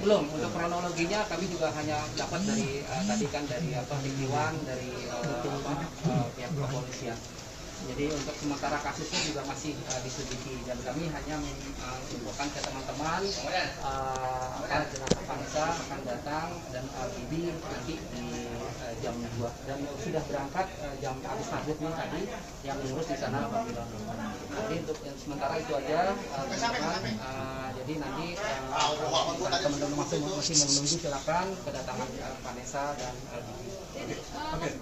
Belum, untuk kronologinya kami juga hanya dapat dari tadi kan dari Iwan dari pihak kepolisian. Jadi untuk sementara kasusnya juga masih diselidiki dan kami hanya menginfokan ke teman-teman jenazah Vanessa akan datang dan Bibi nanti di jam 2 dan sudah berangkat jam habis maghrib nih tadi yang mengurus di sana Pak Bilon. Jadi untuk yang sementara itu aja teman-teman. Jadi nanti teman-teman masih menunggu silakan kedatangan Vanessa dan Bibi. Oke.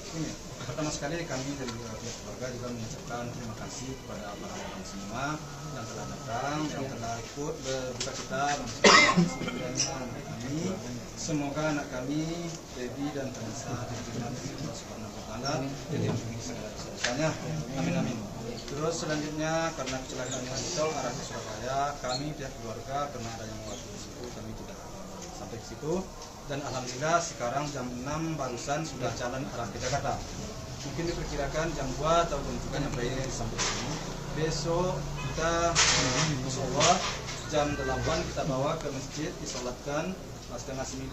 Ini pertama sekali kami dari pihak keluarga juga mengucapkan terima kasih kepada para orang semua yang telah datang, yang telah ikut berduka cita bersama kami. Semoga anak kami, Baby dan Vanessa diterima oleh Allah Subhanahu wa Ta'ala dan diampuni segala dosanya. Amin amin. Terus selanjutnya karena kecelakaan yang tol arah ke Surabaya, kami pihak keluarga karena ada yang waktu di situ kami tidak sampai ke situ. Dan alhamdulillah sekarang jam 6 barusan sudah jalan arah ke Jakarta. Mungkin diperkirakan jam 2 atau juga nyampe sampai sini. Besok kita insya Allah jam 8 kita bawa ke masjid, disolatkan. Setengah 9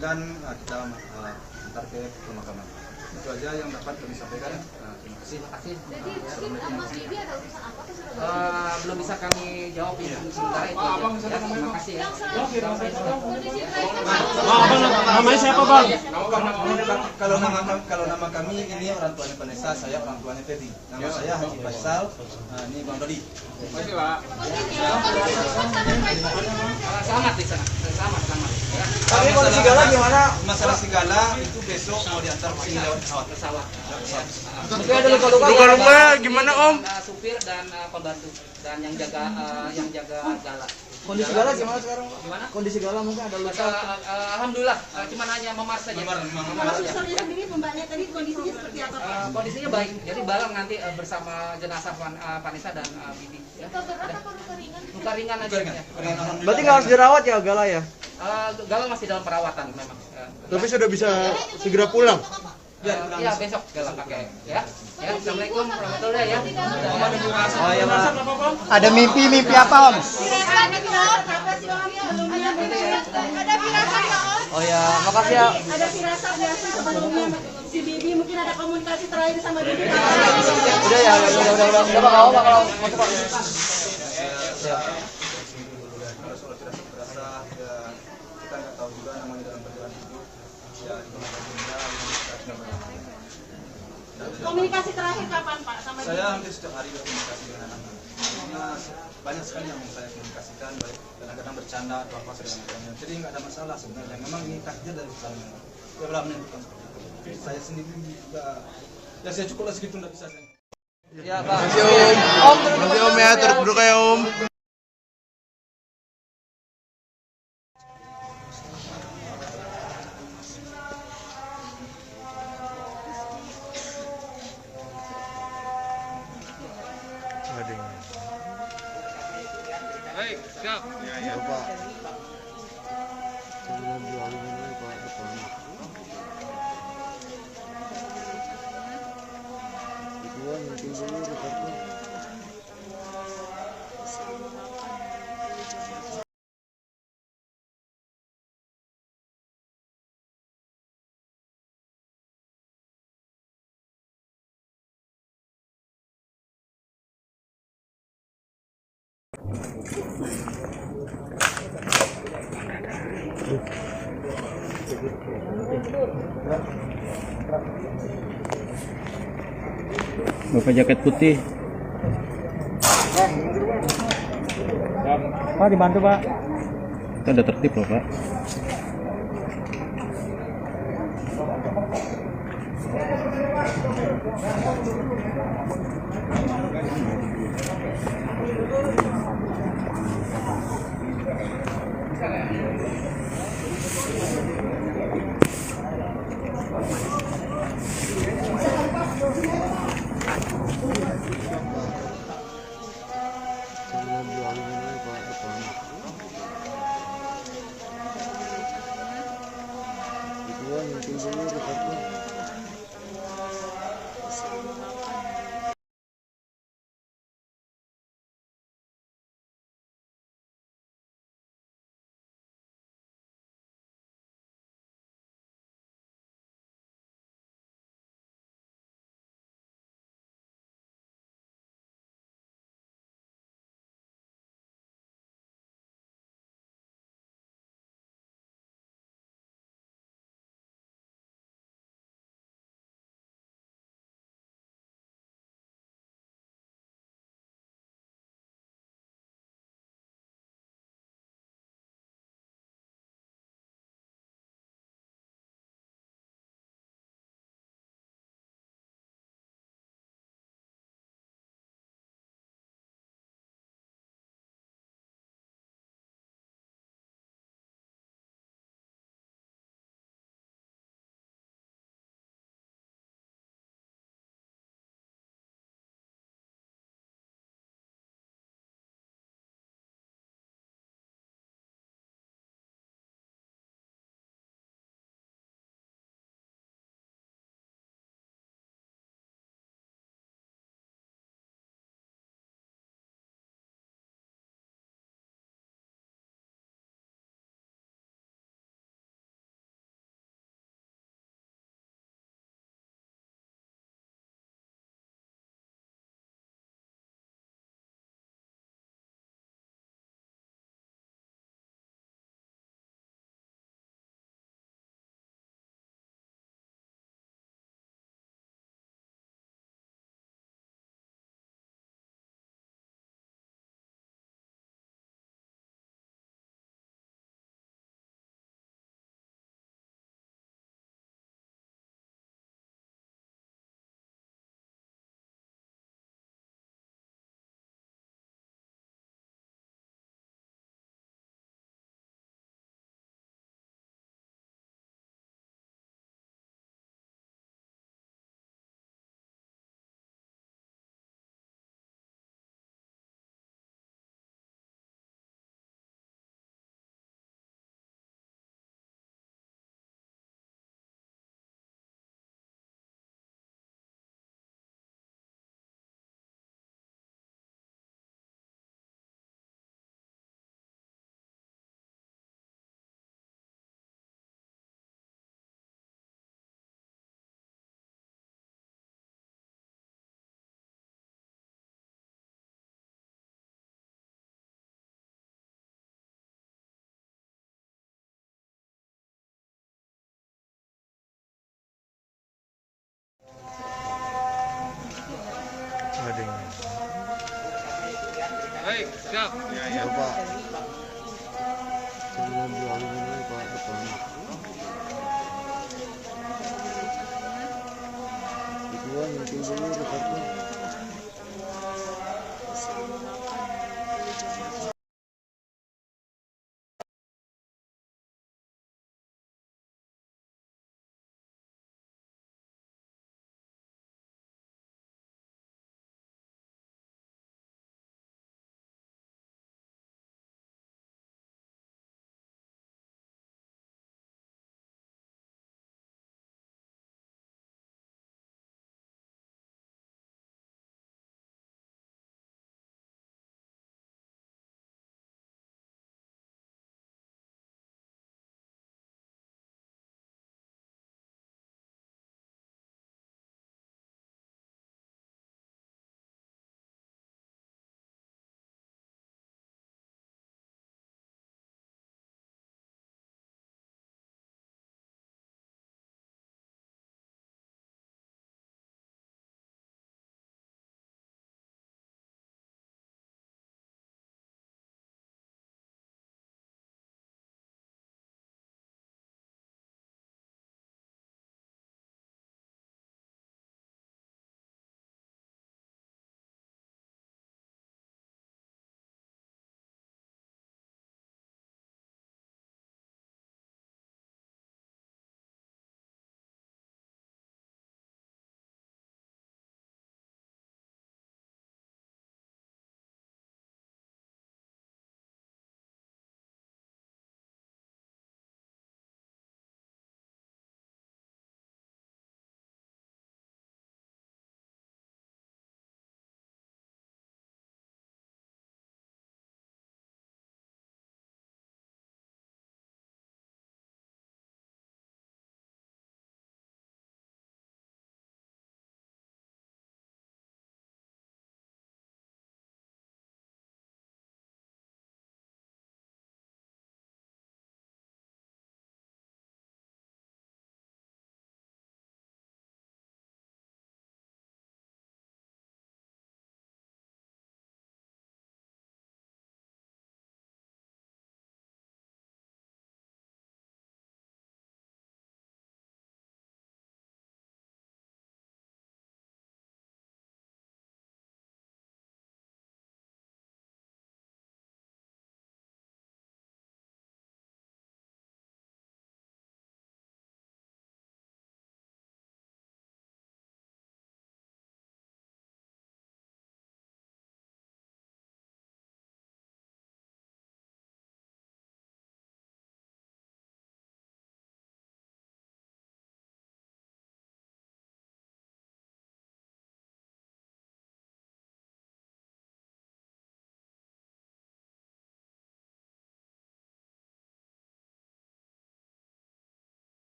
kita antar ke pemakaman. Itu aja yang dapat kami sampaikan. Terima kasih. Jadi mungkin Mas Bibi ada urusan apa ke Surabaya? Belum bisa kami jawab sementara itu aja. Ya, terima kasih ya. Namanya siapa Bang? Kalau nama kami ini orang tuanya Vanessa, saya orang tuanya Feby. Nama saya Haji Faisal. Ini Bang Dodi. Masih Pak. Selamat di sana. Selamat. Ya. Tapi kondisi Segala gimana? Masalah Segala itu besok mau diantar ke sini lewat pesawat. Tapi ada luka-luka gimana Om? Supir dan pembantu dan yang jaga Gala. Kondisi Segala gimana sekarang? Gimana? Kondisi Segala mungkin ada luka. Alhamdulillah, cuman hanya memar saja. Kalau susternya sendiri mbaknya tadi kondisinya seperti apa Pak? Kondisinya baik. Jadi Balang nanti bersama jenazah Vanessa dan Bibi. Ya. Luka berat apa luka ringan? Luka ringan aja. Ya. Berarti nggak harus dirawat ya Gala ya? Gala masih dalam perawatan memang. Tapi sudah bisa segera pulang. Ya besok Gala pakai ya. Ya, assalamualaikum warahmatullahi ya. Oh ya Pak. Ada mimpi apa Om? Oh ya, makasih ya. Ada firasat ya sebelumnya si Bibi mungkin ada komunikasi terakhir sama Bibi. Udah ya, udah Pak kalau masuk Pak. Kalau soal tidak berasa ya kita nggak tahu juga namanya dalam perjalanan hidup ya itu Komunikasi terakhir kapan Pak sama Bibi? saya hampir setiap hari berkomunikasi dengan anak-anak karena banyak sekali yang saya komunikasikan baik kadang-kadang bercanda atau apa segala macamnya jadi nggak ada masalah sebenarnya memang ini takdir dari sana ya belum menentukan seperti itu saya sendiri juga ya saya cukuplah segitu nggak bisa saya. Ya, Pak. Makasih Om ya, terus berdoa ya Om. Baik, siap. Ya Pak. Sebelum dialih ini Pak depan. Tujuan mungkin dulu rekornya. Bapak jaket putih. Pak dibantu Pak. Kita udah tertib loh Pak. Sebelum dialih ini Pak depan.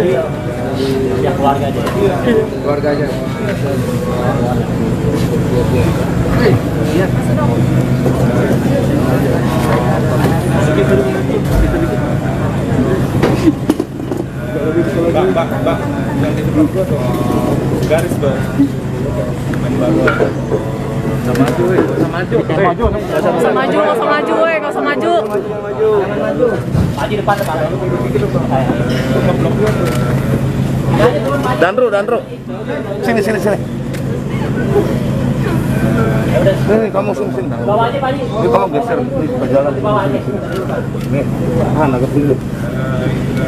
Ya keluarga aja. Keluarga aja. Bang, yang di depan gua tuh garis bang. Main baru. Sama maju, sama maju. Gak usah maju, gak usah maju, gak usah maju. Maju depan depan. Dandro. Sini. Nih, kamu sini. Bawa aja Pak Haji. Ini kamu geser ke jalan. Bawa aja. Nih, agak dulu.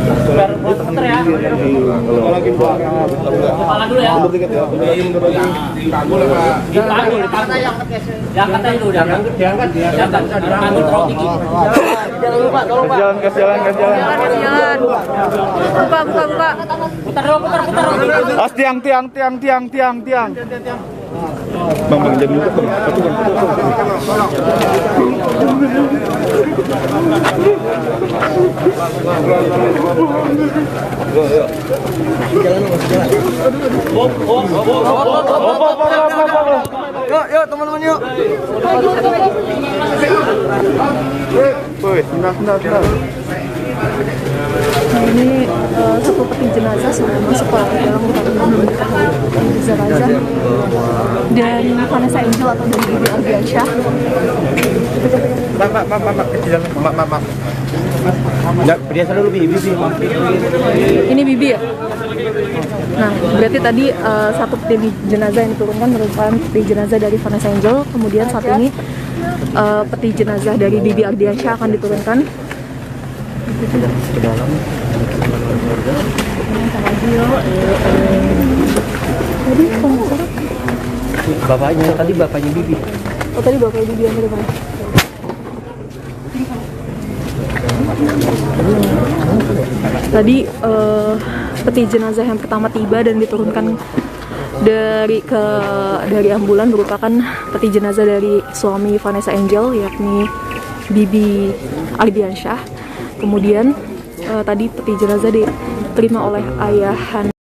Biar muter ya. Kalau lagi Kepala dulu ya. mundur dikit ya. Dipanggul dipanggul. Diangkat aja dulu, diangkat. Dipanggul terlalu tinggi. Gas jalan. Jalan. Buka. Putar dulu. As tiang. Bang jadi lupa bang. Yuk teman-teman yuk. Woi, senang. Ini satu peti jenazah sudah masuk ke dalam memberikan jenazah dari Vanessa Angel atau dari Bibi Ardiansyah. Mak, kecil. Mak. Enggak, biasa dulu Bibi. Ini Bibi ya? Nah, berarti tadi satu peti jenazah yang diturunkan merupakan peti jenazah dari Vanessa Angel. Kemudian saat ini peti jenazah dari Bibi Ardiansyah akan diturunkan ke dalam. Tadi bapaknya Bibi. Oh, tadi bapaknya Bibi yang mana? Tadi peti jenazah yang pertama tiba dan diturunkan dari ambulan merupakan peti jenazah dari suami Vanessa Angel, yakni Bibi Ardiansyah. Kemudian tadi peti jenazah diterima oleh ayahan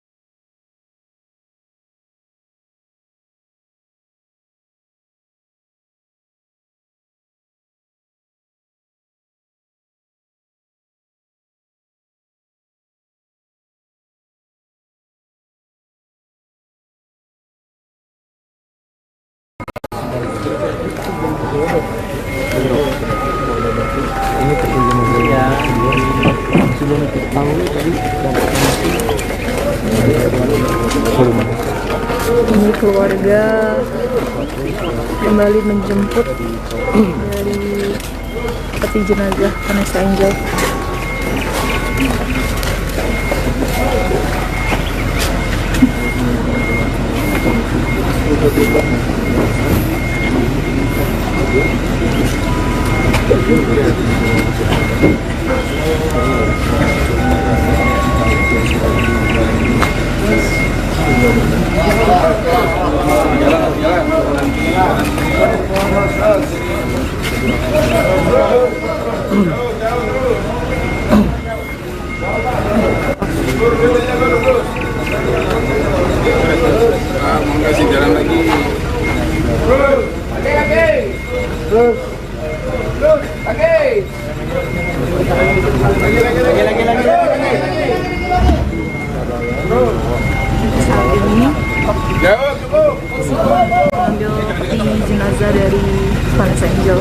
Ini peti jenazah sebelum itu tahu tadi ini keluarga kembali menjemput dari peti jenazah Vanessa Angel. Kasih jalan lagi. Saat ini ambil peti jenazah dari Vanessa Angel.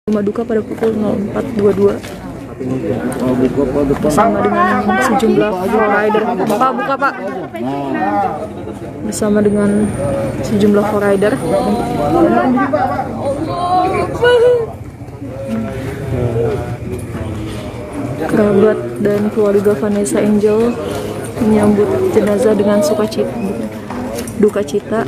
rumah duka pada pukul 04.22 bersama dengan sejumlah rider. Pak, buka Pak. Bersama dengan sejumlah rider. Kerabat dan keluarga Vanessa Angel menyambut jenazah dengan duka cita.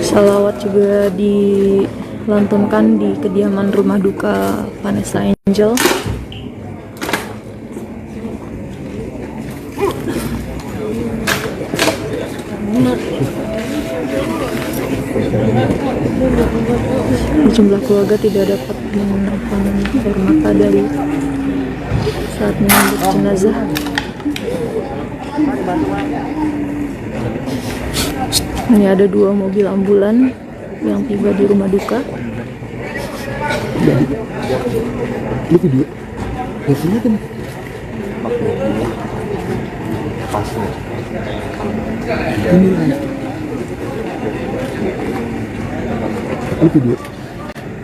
Salawat juga dilantunkan di kediaman rumah duka Vanessa Angel. Sejumlah keluarga tidak dapat menahan air mata dari saat menyambut jenazah. Ini ada 2 mobil ambulan yang tiba di rumah duka.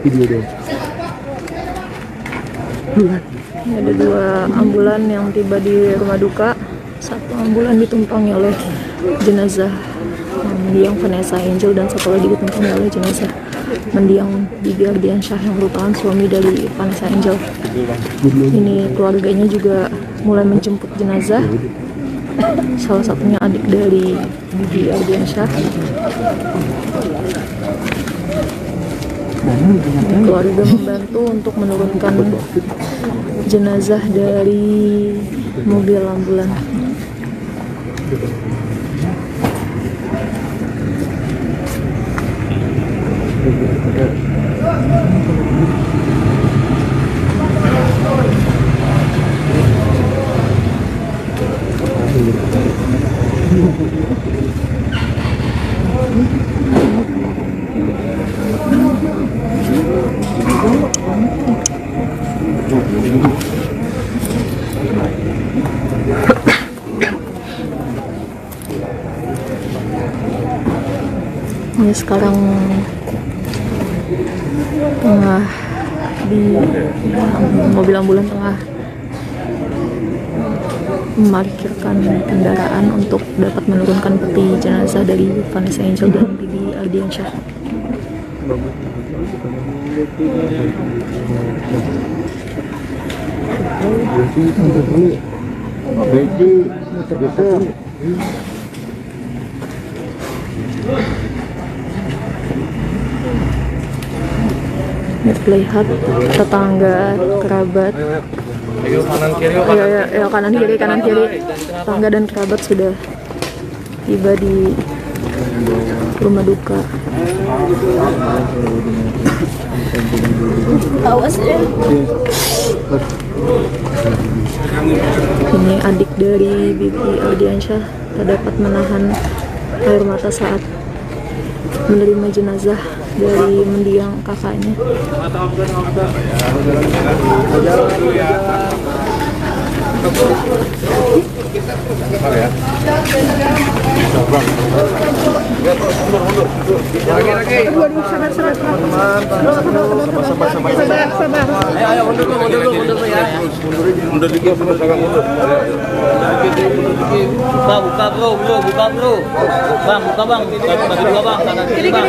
Ini ada 2 ambulan yang tiba di rumah duka. Satu ambulan ditumpangi oleh jenazah mendiang Vanessa Angel dan satu lagi ditumpangi oleh jenazah mendiang Bibi Ardiansyah yang merupakan suami dari Vanessa Angel. Ini keluarganya juga mulai menjemput jenazah. Salah satunya adik dari Bibi Ardiansyah. Keluarga membantu untuk menurunkan jenazah dari mobil ambulan. Ini sekarang tengah di mobil ambulan tengah memarkirkan kendaraan untuk dapat menurunkan peti jenazah dari Vanessa Angel dan Bibi Ardiansyah. Terlihat tetangga, kerabat, kanan kiri, tetangga dan kerabat sudah tiba di rumah duka. Ini adik dari Bibi Ardiansyah tak dapat menahan air mata saat menerima jenazah dari mendiang kakaknya. Buka bro, bang, buka bang, bagi dua bang, kanan kiri bang.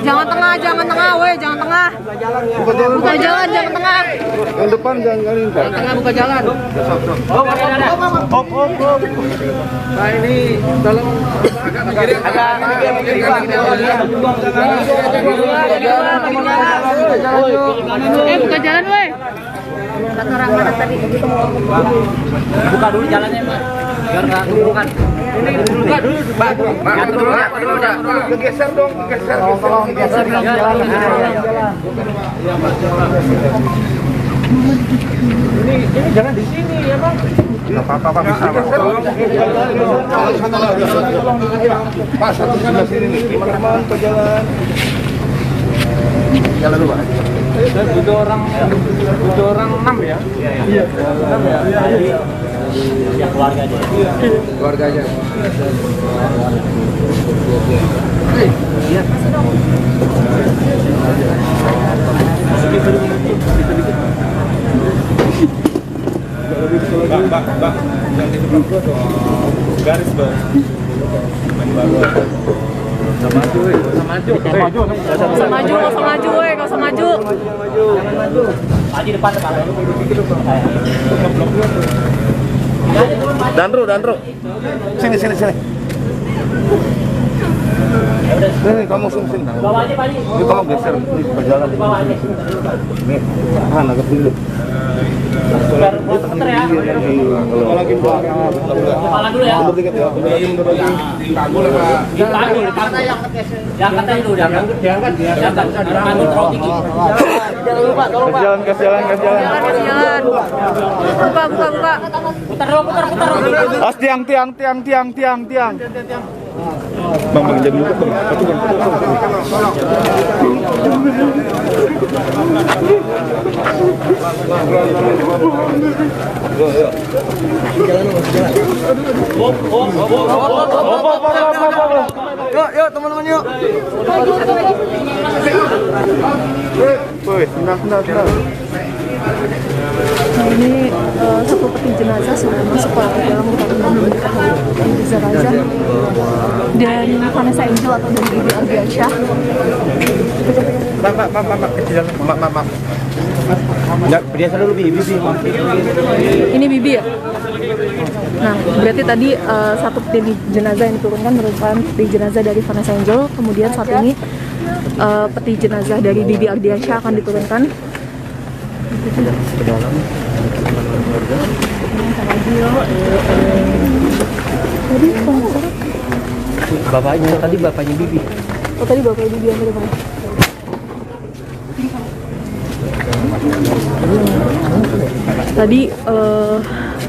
Jangan tengah, weh, jangan tengah. Buka jalan, jangan tengah. Yang depan jangan lintas. Tengah buka jalan. Hop. Nah ini dalam Buka jalan, weh. Kata orang mana tadi? Buka dulu jalannya, Mas. Biar nggak kelumpukan. ini buka dulu, Pak. Geser dong, geser. Ini jangan di sini ya, Bang. Nggak apa-apa, Pak. Bisa, Pak. Pak, satu sebelah sini nih. Teman-teman ke jalan. Jalan dulu, Pak. Butuh orang 6 ya? Iya. 6 ya? Ya keluarga aja. Keluarga aja. Iya. Bang, yang di depan gua tuh garis bang. Sama maju, Gak usah maju, gak usah maju. Maju depan. Dandro. Sini. Nih, kamu sini. Bawa aja Pak. Ini kamu geser, ini berjalan. Bawa aja. Nih, tahan agak dulu. Biar muter ya. Kalau lagi buang Kepala dulu ya. mundur dikit ya. Tanggul apa? Dipanggul. Diangkat aja dulu, diangkat. Jangan terlalu tinggi. Jalan. Jalan. Buka. Putar dulu. As tiang. Bang, jadi buka bang. Yuk teman-teman yuk. Woi, tenang. Nah, ini satu peti jenazah sudah masuk ke dalam ruangan Riza Raza dan Vanessa Angel atau dari Bibi Ardiansyah. Mak. Ya, biasa dulu Bibi. Ini Bibi ya? Nah, berarti tadi satu peti jenazah yang diturunkan merupakan peti jenazah dari Vanessa Angel. Kemudian saat ini peti jenazah dari Bibi Ardiansyah akan diturunkan ke dalam. Tadi bapaknya Bibi. Oh, tadi bapaknya Bibi yang depan. Tadi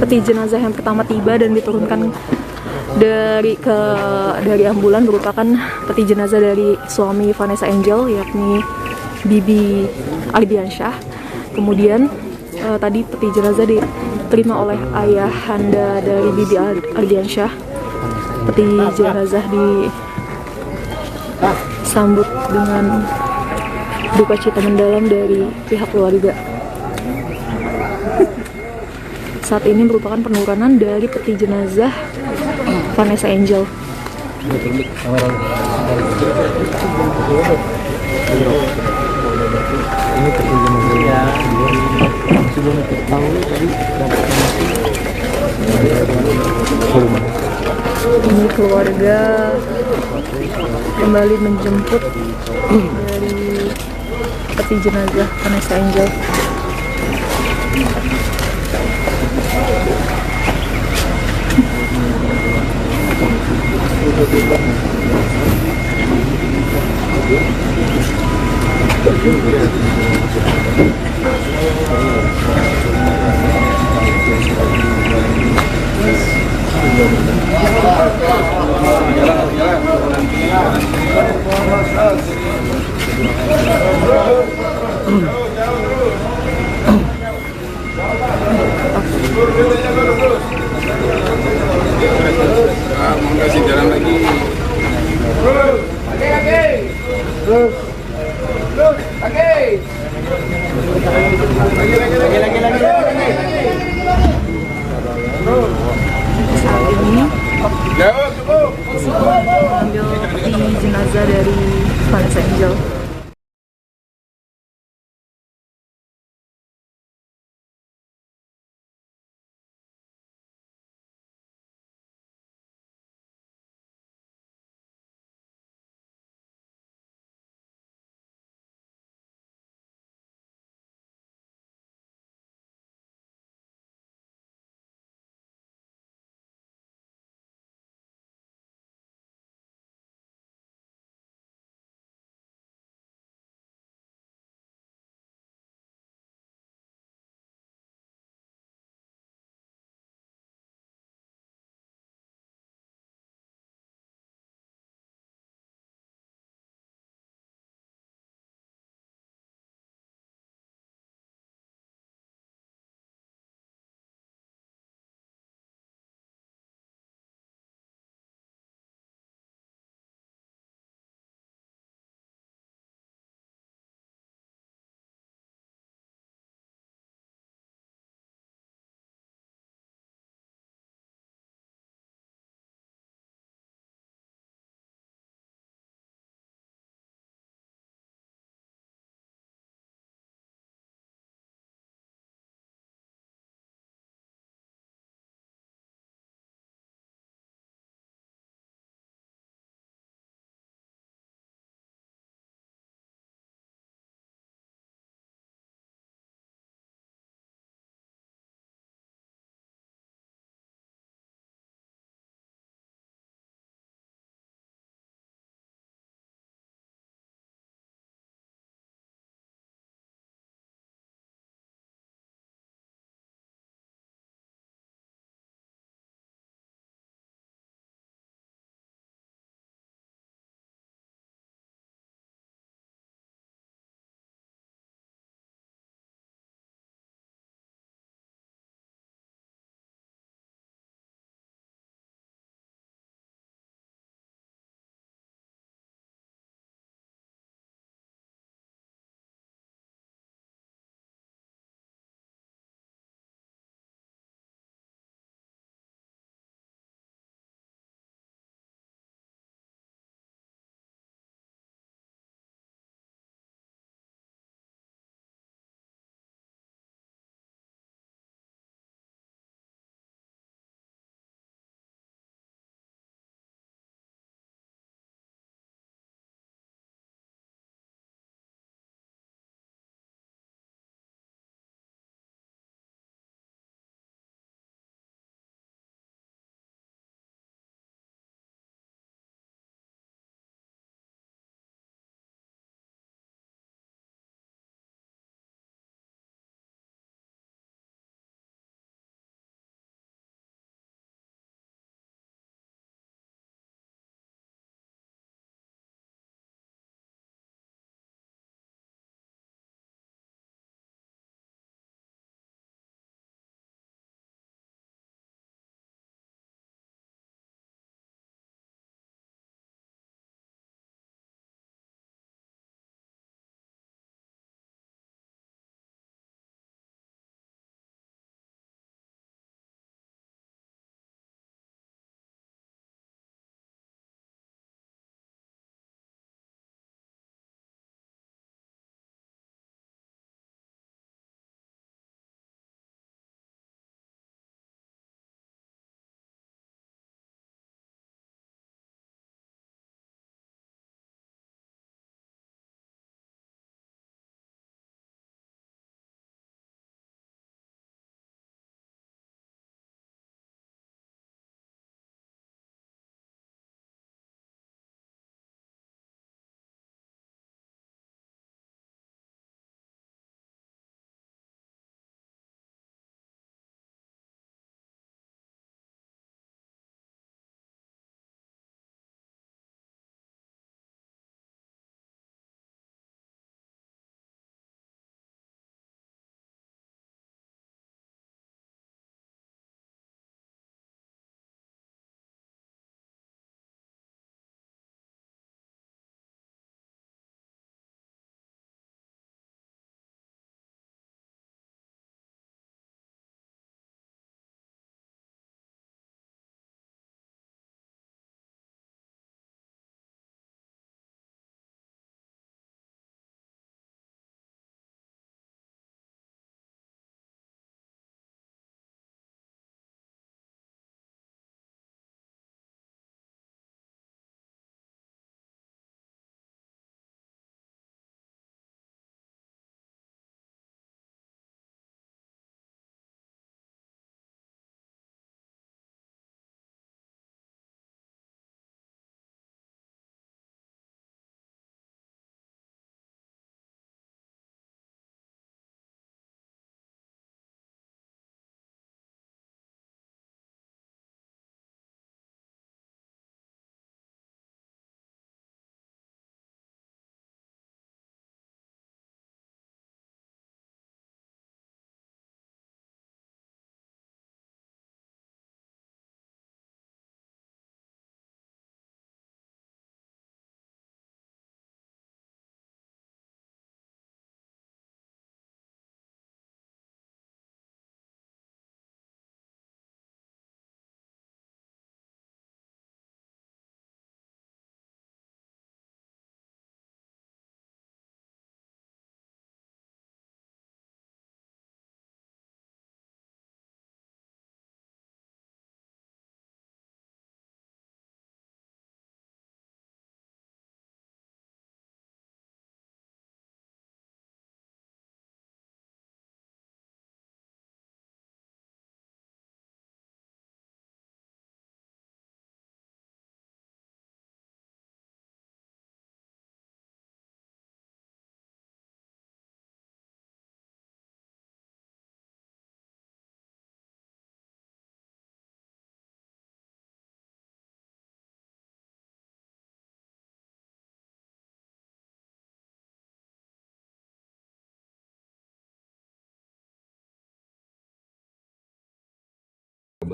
peti jenazah yang pertama tiba dan diturunkan dari ambulan merupakan peti jenazah dari suami Vanessa Angel, yakni Bibi Ardiansyah. Kemudian tadi peti jenazah diterima oleh ayahanda dari Bibi Ardiansyah. Peti jenazah disambut dengan duka cita mendalam dari pihak keluarga. Saat ini merupakan penurunan dari peti jenazah Vanessa Angel. Ini peti jenazah sebelum tahu tadi Ini keluarga kembali menjemput dari peti jenazah Vanessa Angel. Mau kasih jalan lagi. Saat ini ambil peti jenazah dari Vanessa Angel.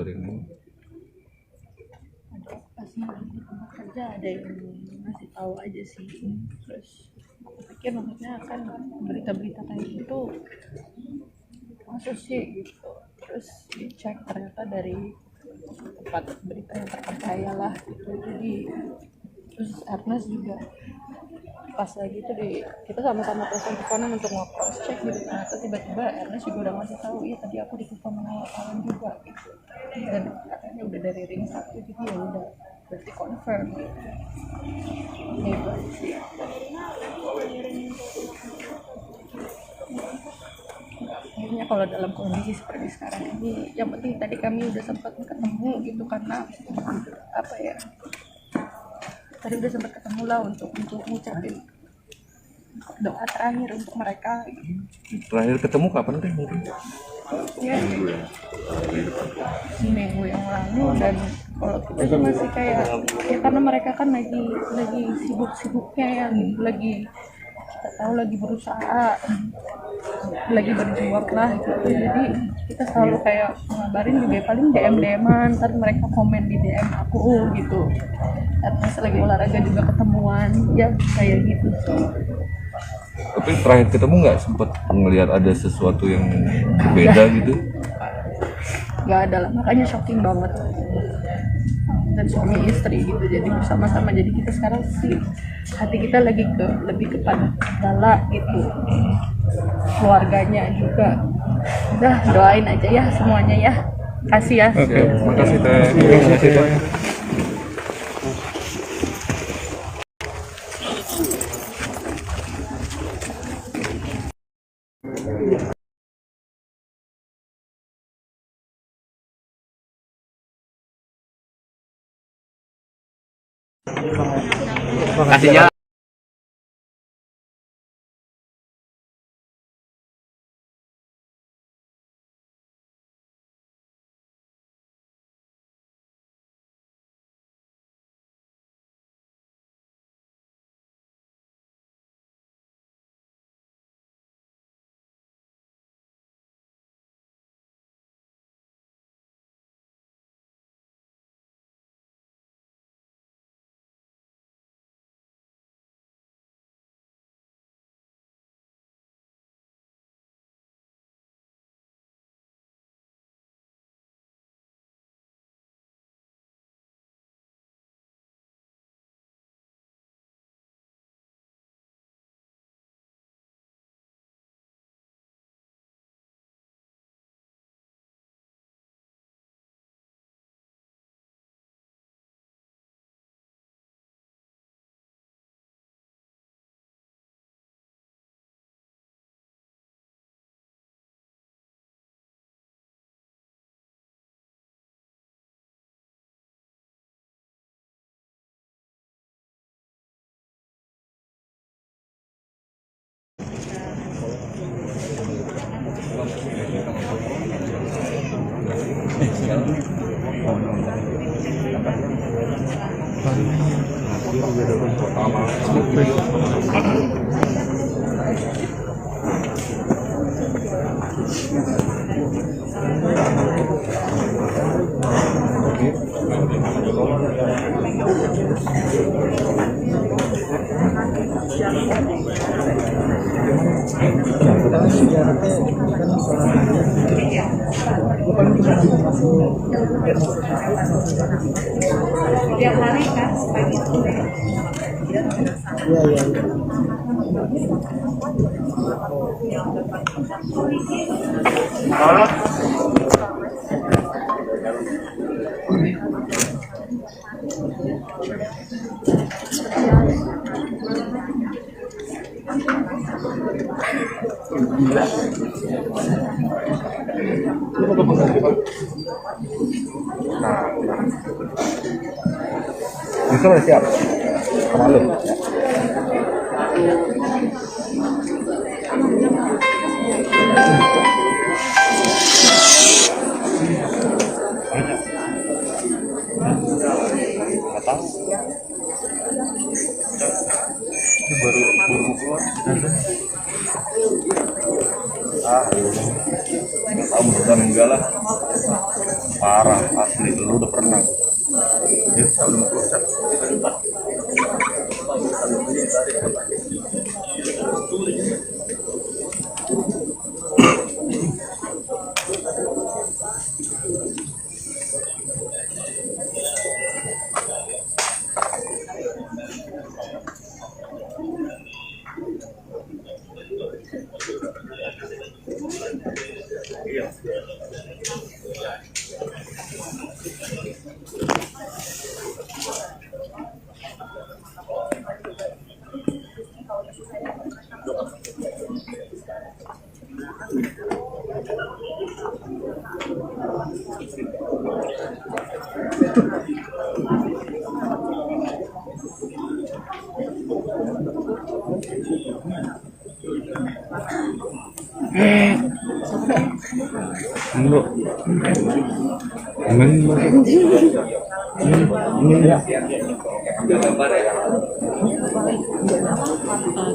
yang ini? Pas di tempat kerja ada yang ngasih tahu aja sih. Terus aku pikir maksudnya kan berita-berita kayak gitu masuk sih gitu. Terus dicek ternyata dari tempat berita yang terpercaya lah gitu. Jadi terus Ernest juga pas lagi itu kita sama-sama teleponan untuk cross check gitu, ternyata tiba-tiba Ernest juga udah ngasih tahu, iya tadi aku ditelepon sama wartawan juga gitu, dan katanya udah dari ring 1, jadi ya udah berarti confirm gitu. Itu sih. Akhirnya kalau dalam kondisi seperti sekarang ini, yang penting tadi kami udah sempat ketemu gitu, karena apa ya, tadi udah sempat ketemu lah untuk ngucapin doa terakhir untuk mereka. Terakhir ketemu kapan teh mungkin? Ya, seminggu yang lalu, dan kalau kita sih masih kayak ya karena mereka kan lagi sibuk-sibuknya ya, lagi kita tahu lagi berusaha, lagi berjuang lah gitu. Jadi kita selalu kayak ngabarin juga paling DM-an, ntar mereka komen di DM aku gitu, karena lagi olahraga juga ketemuan ya kayak gitu sih. Tapi terakhir ketemu nggak sempat ngelihat ada sesuatu yang beda gitu? Nggak ada lah, makanya shocking banget. Dan suami istri gitu, jadi bersama-sama. Jadi kita sekarang sih hati kita lebih kepada Dala gitu, keluarganya juga. Udah doain aja ya semuanya ya. Kasih ya. Oke, makasih teh. Makasih teh. Kasihnya Tiap hari kan pagi itu. Bisa udah siap? Kemalu. Nggak tahu. Ini baru keluar. Ah, tahu mudah-mudahan enggak lah. parah asli. Lu udah pernah? Ya, udah pusat. Enggak.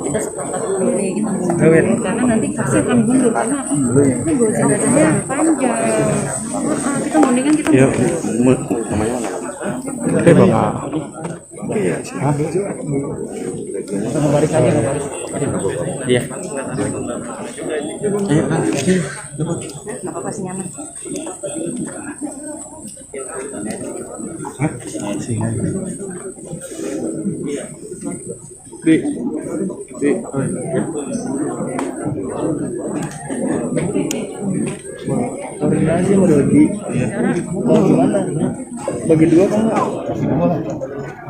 Kita sepakat dulu nih, kita mundur karena nanti saksi akan mundur karena ini gosip datanya panjang. Kita mendingan kita Ya, mundur. namanya Oke bang. Baris aja baris. Iya. Nggak apa-apa sih, nyaman. Koordinasi mau bagi. Mau gimana? Bagi dua kan? Bagi dua.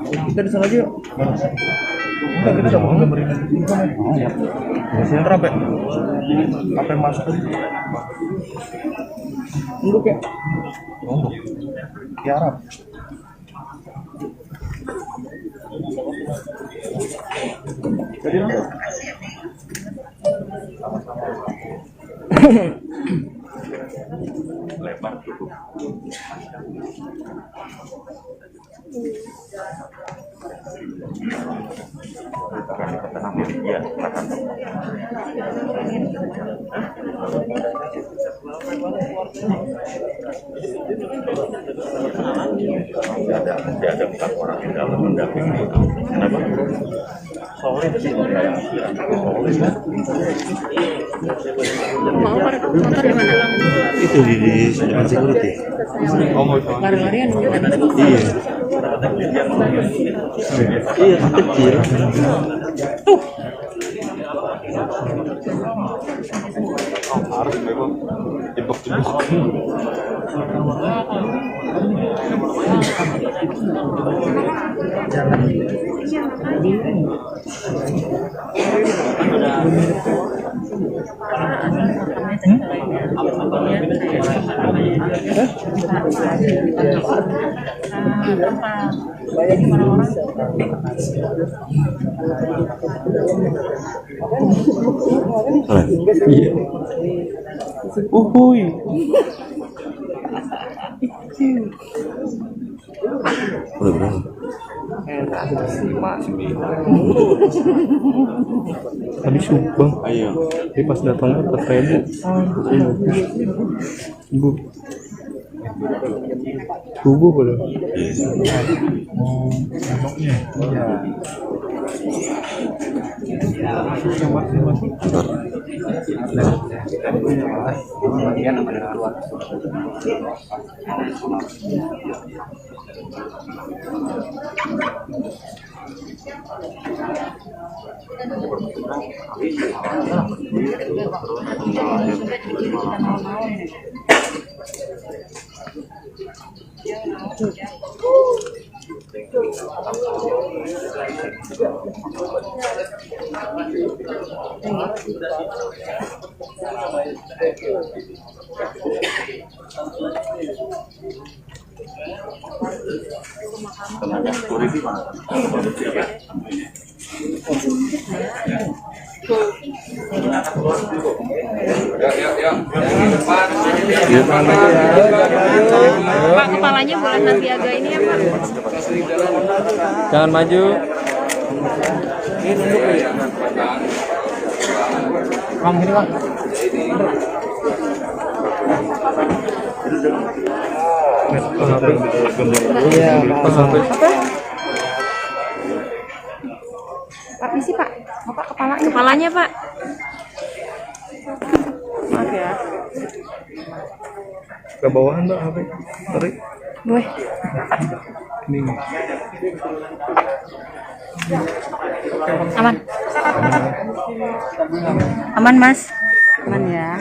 Kita di sana aja yuk. Enggak, kita udah mau gambarin lagi. Oh ya. Masih rapi. Apa yang masuk tadi? Tunduk ya? Tunduk. Tiarap. Jadi lebar cukup. Iya, ada 4 orang di dalam mendampingi. Kenapa? Solid sih. Mau motor di mana? Itu di sejalan security. Lari-larian dulu kan? Iya. Iya, kecil. Harus memang jebak-jebak. Iya. Uhuy. Udah berapa? tadi sumbang. Ayo. Jadi pas datangnya 4.000. Ibu. Subuh boleh. Iya. Tenaga security mana? Pak, kepalanya bulan Santiago ini ya Pak? Jangan maju. Bang, ini Bang. Iya, Sampai Pak, isi Pak. Bapak kepalanya. Kepalanya Pak. Maaf ya. ke bawahan Mbak HP. Tarik. Boleh. Ini. Aman. Aman Mas. Aman ya.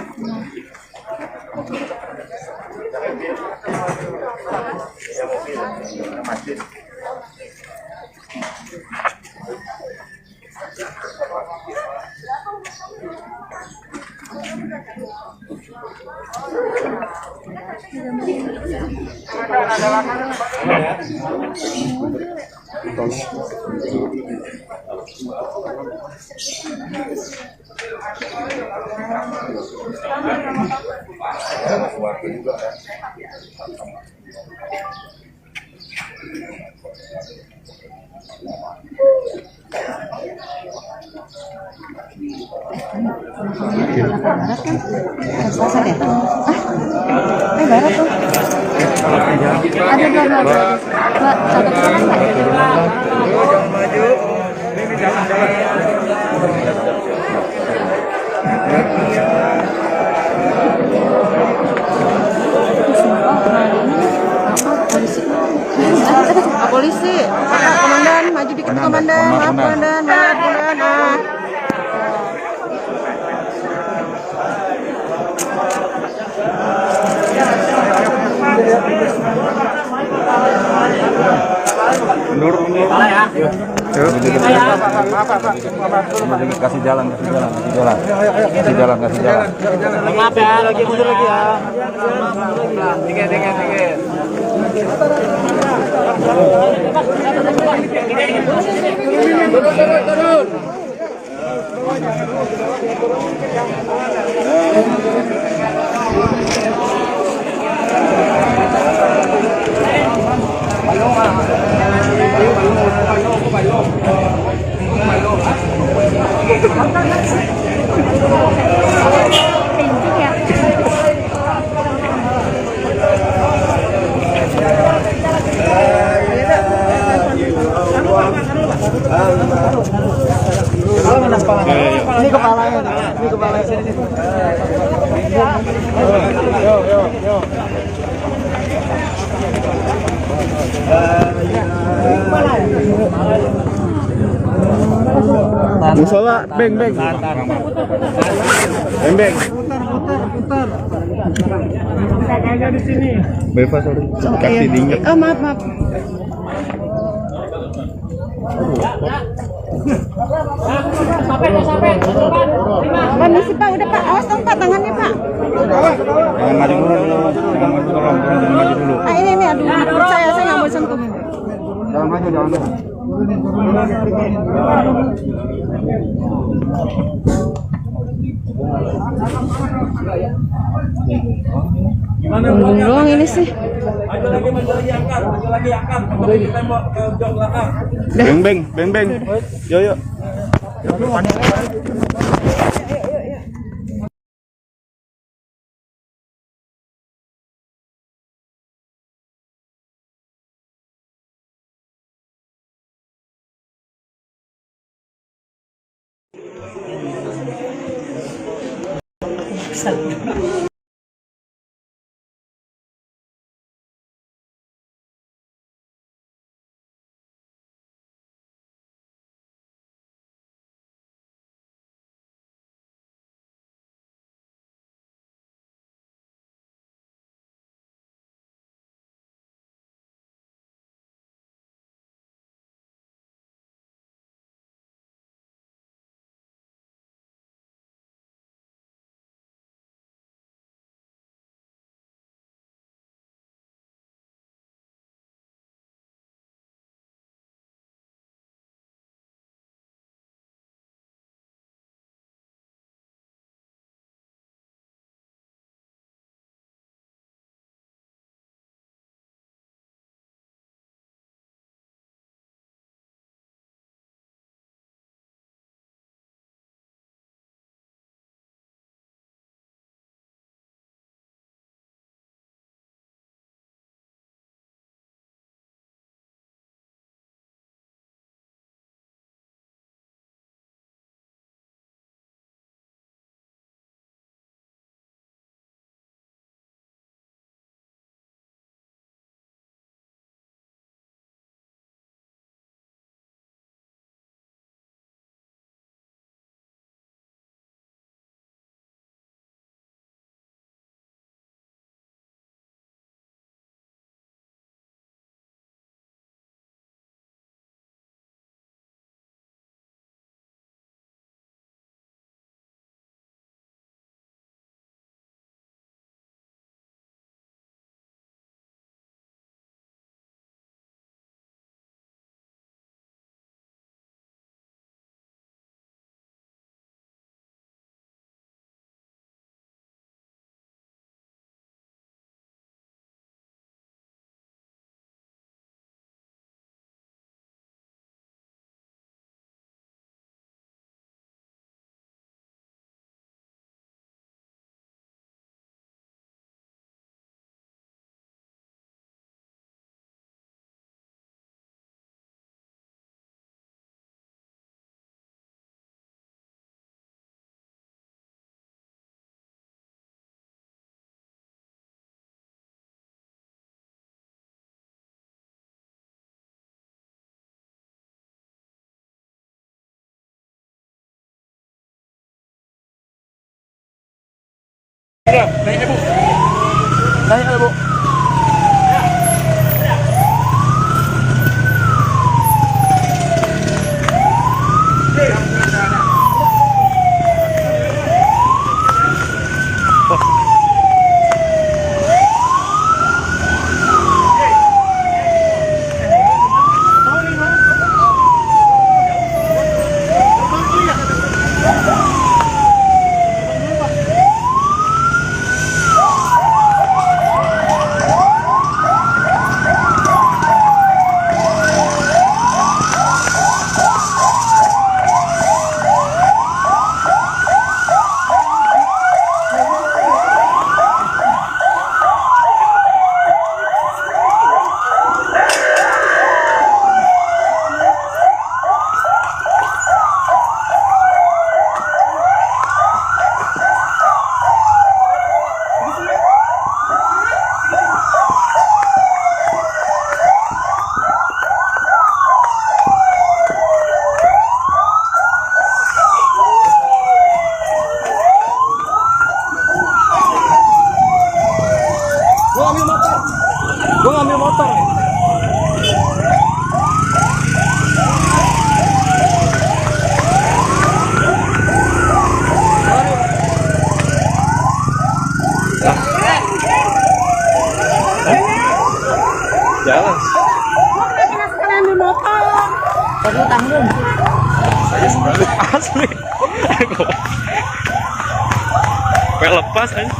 Barat tuh. Ada Mbak. Satu sekarang Mbak. Polisi, Pak Komandan, maju dikit Komandan, maaf Komandan, maaf Komandan. Mundur. Ya. Kasih jalan. Maaf ya, lagi mundur lagi ya. Dikit. Turun. Ini kepalanya. Yo. Musola, beng. Beng. Putar. Aja di sini. Bebas sorry. Kasih dingin. Oh maaf. Sampai. Permisi Pak, udah Pak. Awas dong Pak, tangannya Pak. Jangan maju dulu. Ah ini aduh, saya nggak mau sentuh. Jangan maju. Untung doang ini sih. Beng. Yo. Ya, naik Bu. Naik Bu. Gue ngambil motor. Jalan. Kenapa sekalian ambil motor? Perlu tanggung. Saya sebalik asli. Kayak lepas aja.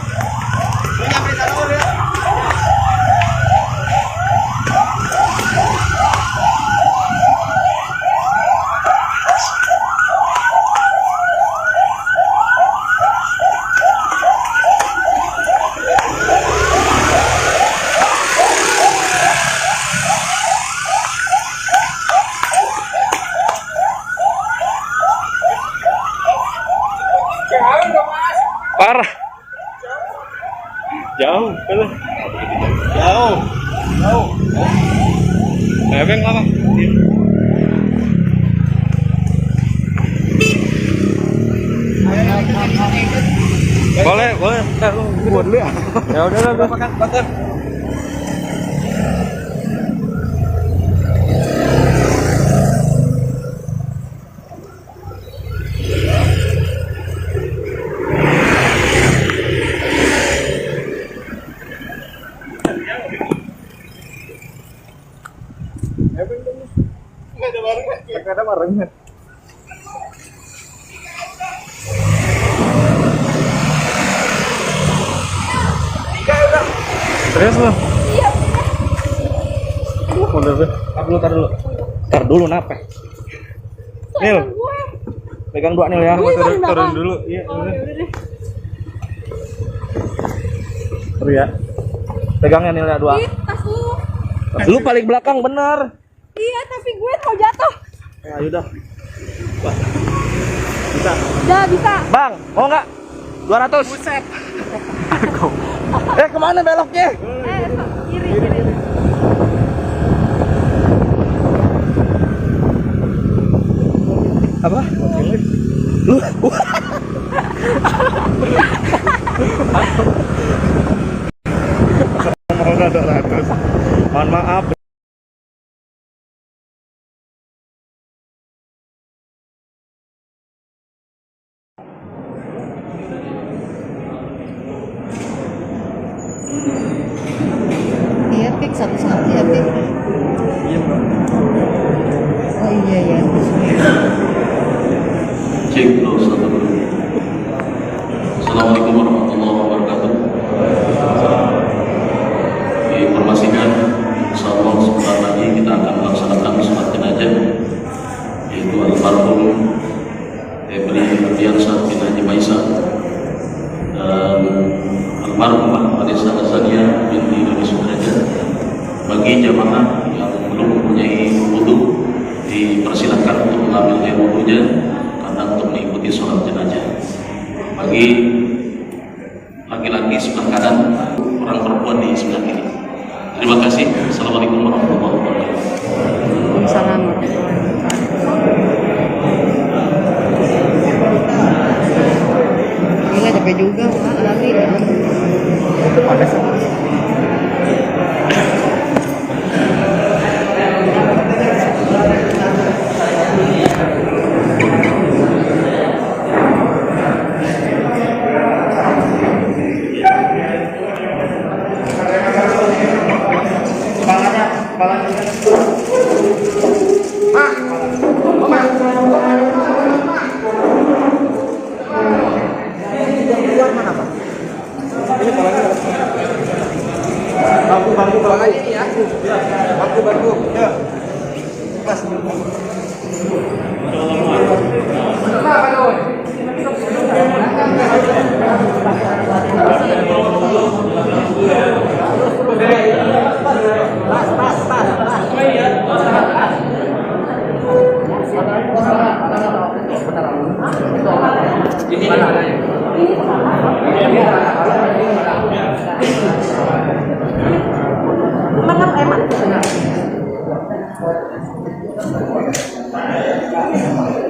Parah. Jauh, betul. Jauh. Jauh. Nebeng lama. Boleh, boleh. Ntar lu buat dulu ya. Ya udah lah, makan. Nggak ada barengnya. Serius lo? Iya. Tar dulu. Tar dulu napa? Nil. Pegang dua Nil ya. Turun dulu. Iya. Udah deh. Ya. Pegangnya Nil ya dua. Tas lu. Lu paling belakang bener. Iya, tapi gue mau jatuh. Ya udah. Bisa. Udah bisa. Bang, mau nggak? 200. Buset. Kemana beloknya? Kiri. Apa? Lu. Mau nggak 200? Mohon maaf. Iya, Pik, satu-satu ya, Pik. Iya, Bro. Oh iya ya. Cek dulu satu dulu. Assalamualaikum warahmatullahi wabarakatuh. Diinformasikan, insyaallah sebentar lagi kita akan melaksanakan sholat jenazah, yaitu almarhum Febri Ardiansyah bin Haji Maisa dan almarhumah Vanessa Azania binti Doni Sudrajat. Bagi jamaah yang belum mempunyai wudu, dipersilakan untuk mengambil air wudunya karena untuk mengikuti sholat jenazah. Bagi laki-laki sebelah kanan, orang perempuan di sebelah kiri. Terima kasih. Assalamualaikum warahmatullahi wabarakatuh. Waalaikumsalam warahmatullahi wabarakatuh. Gila, capek juga, Pak. Lagi.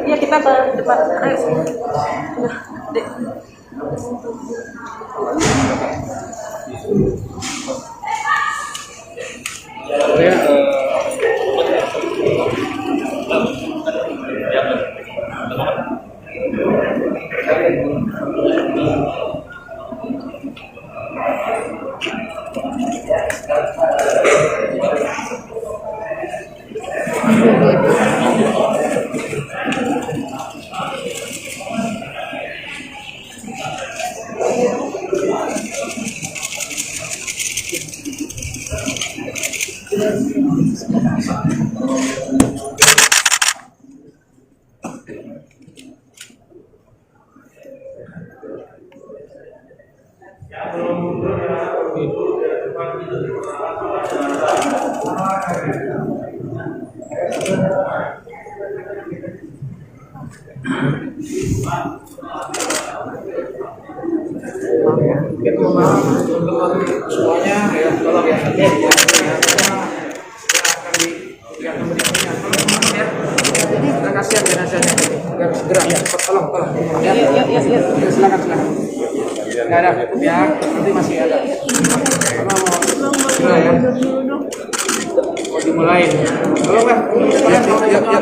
Iya, kita ke depan. Ayo. Udah, Dek. Semuanya ya, tolong ya. Kita kasihan jenazahnya biar segera ya, cepat tolong. Ya, silakan. Nggak ada, ya, nanti masih ada. Karena mau ya. Mau dimulai. Tolong lah.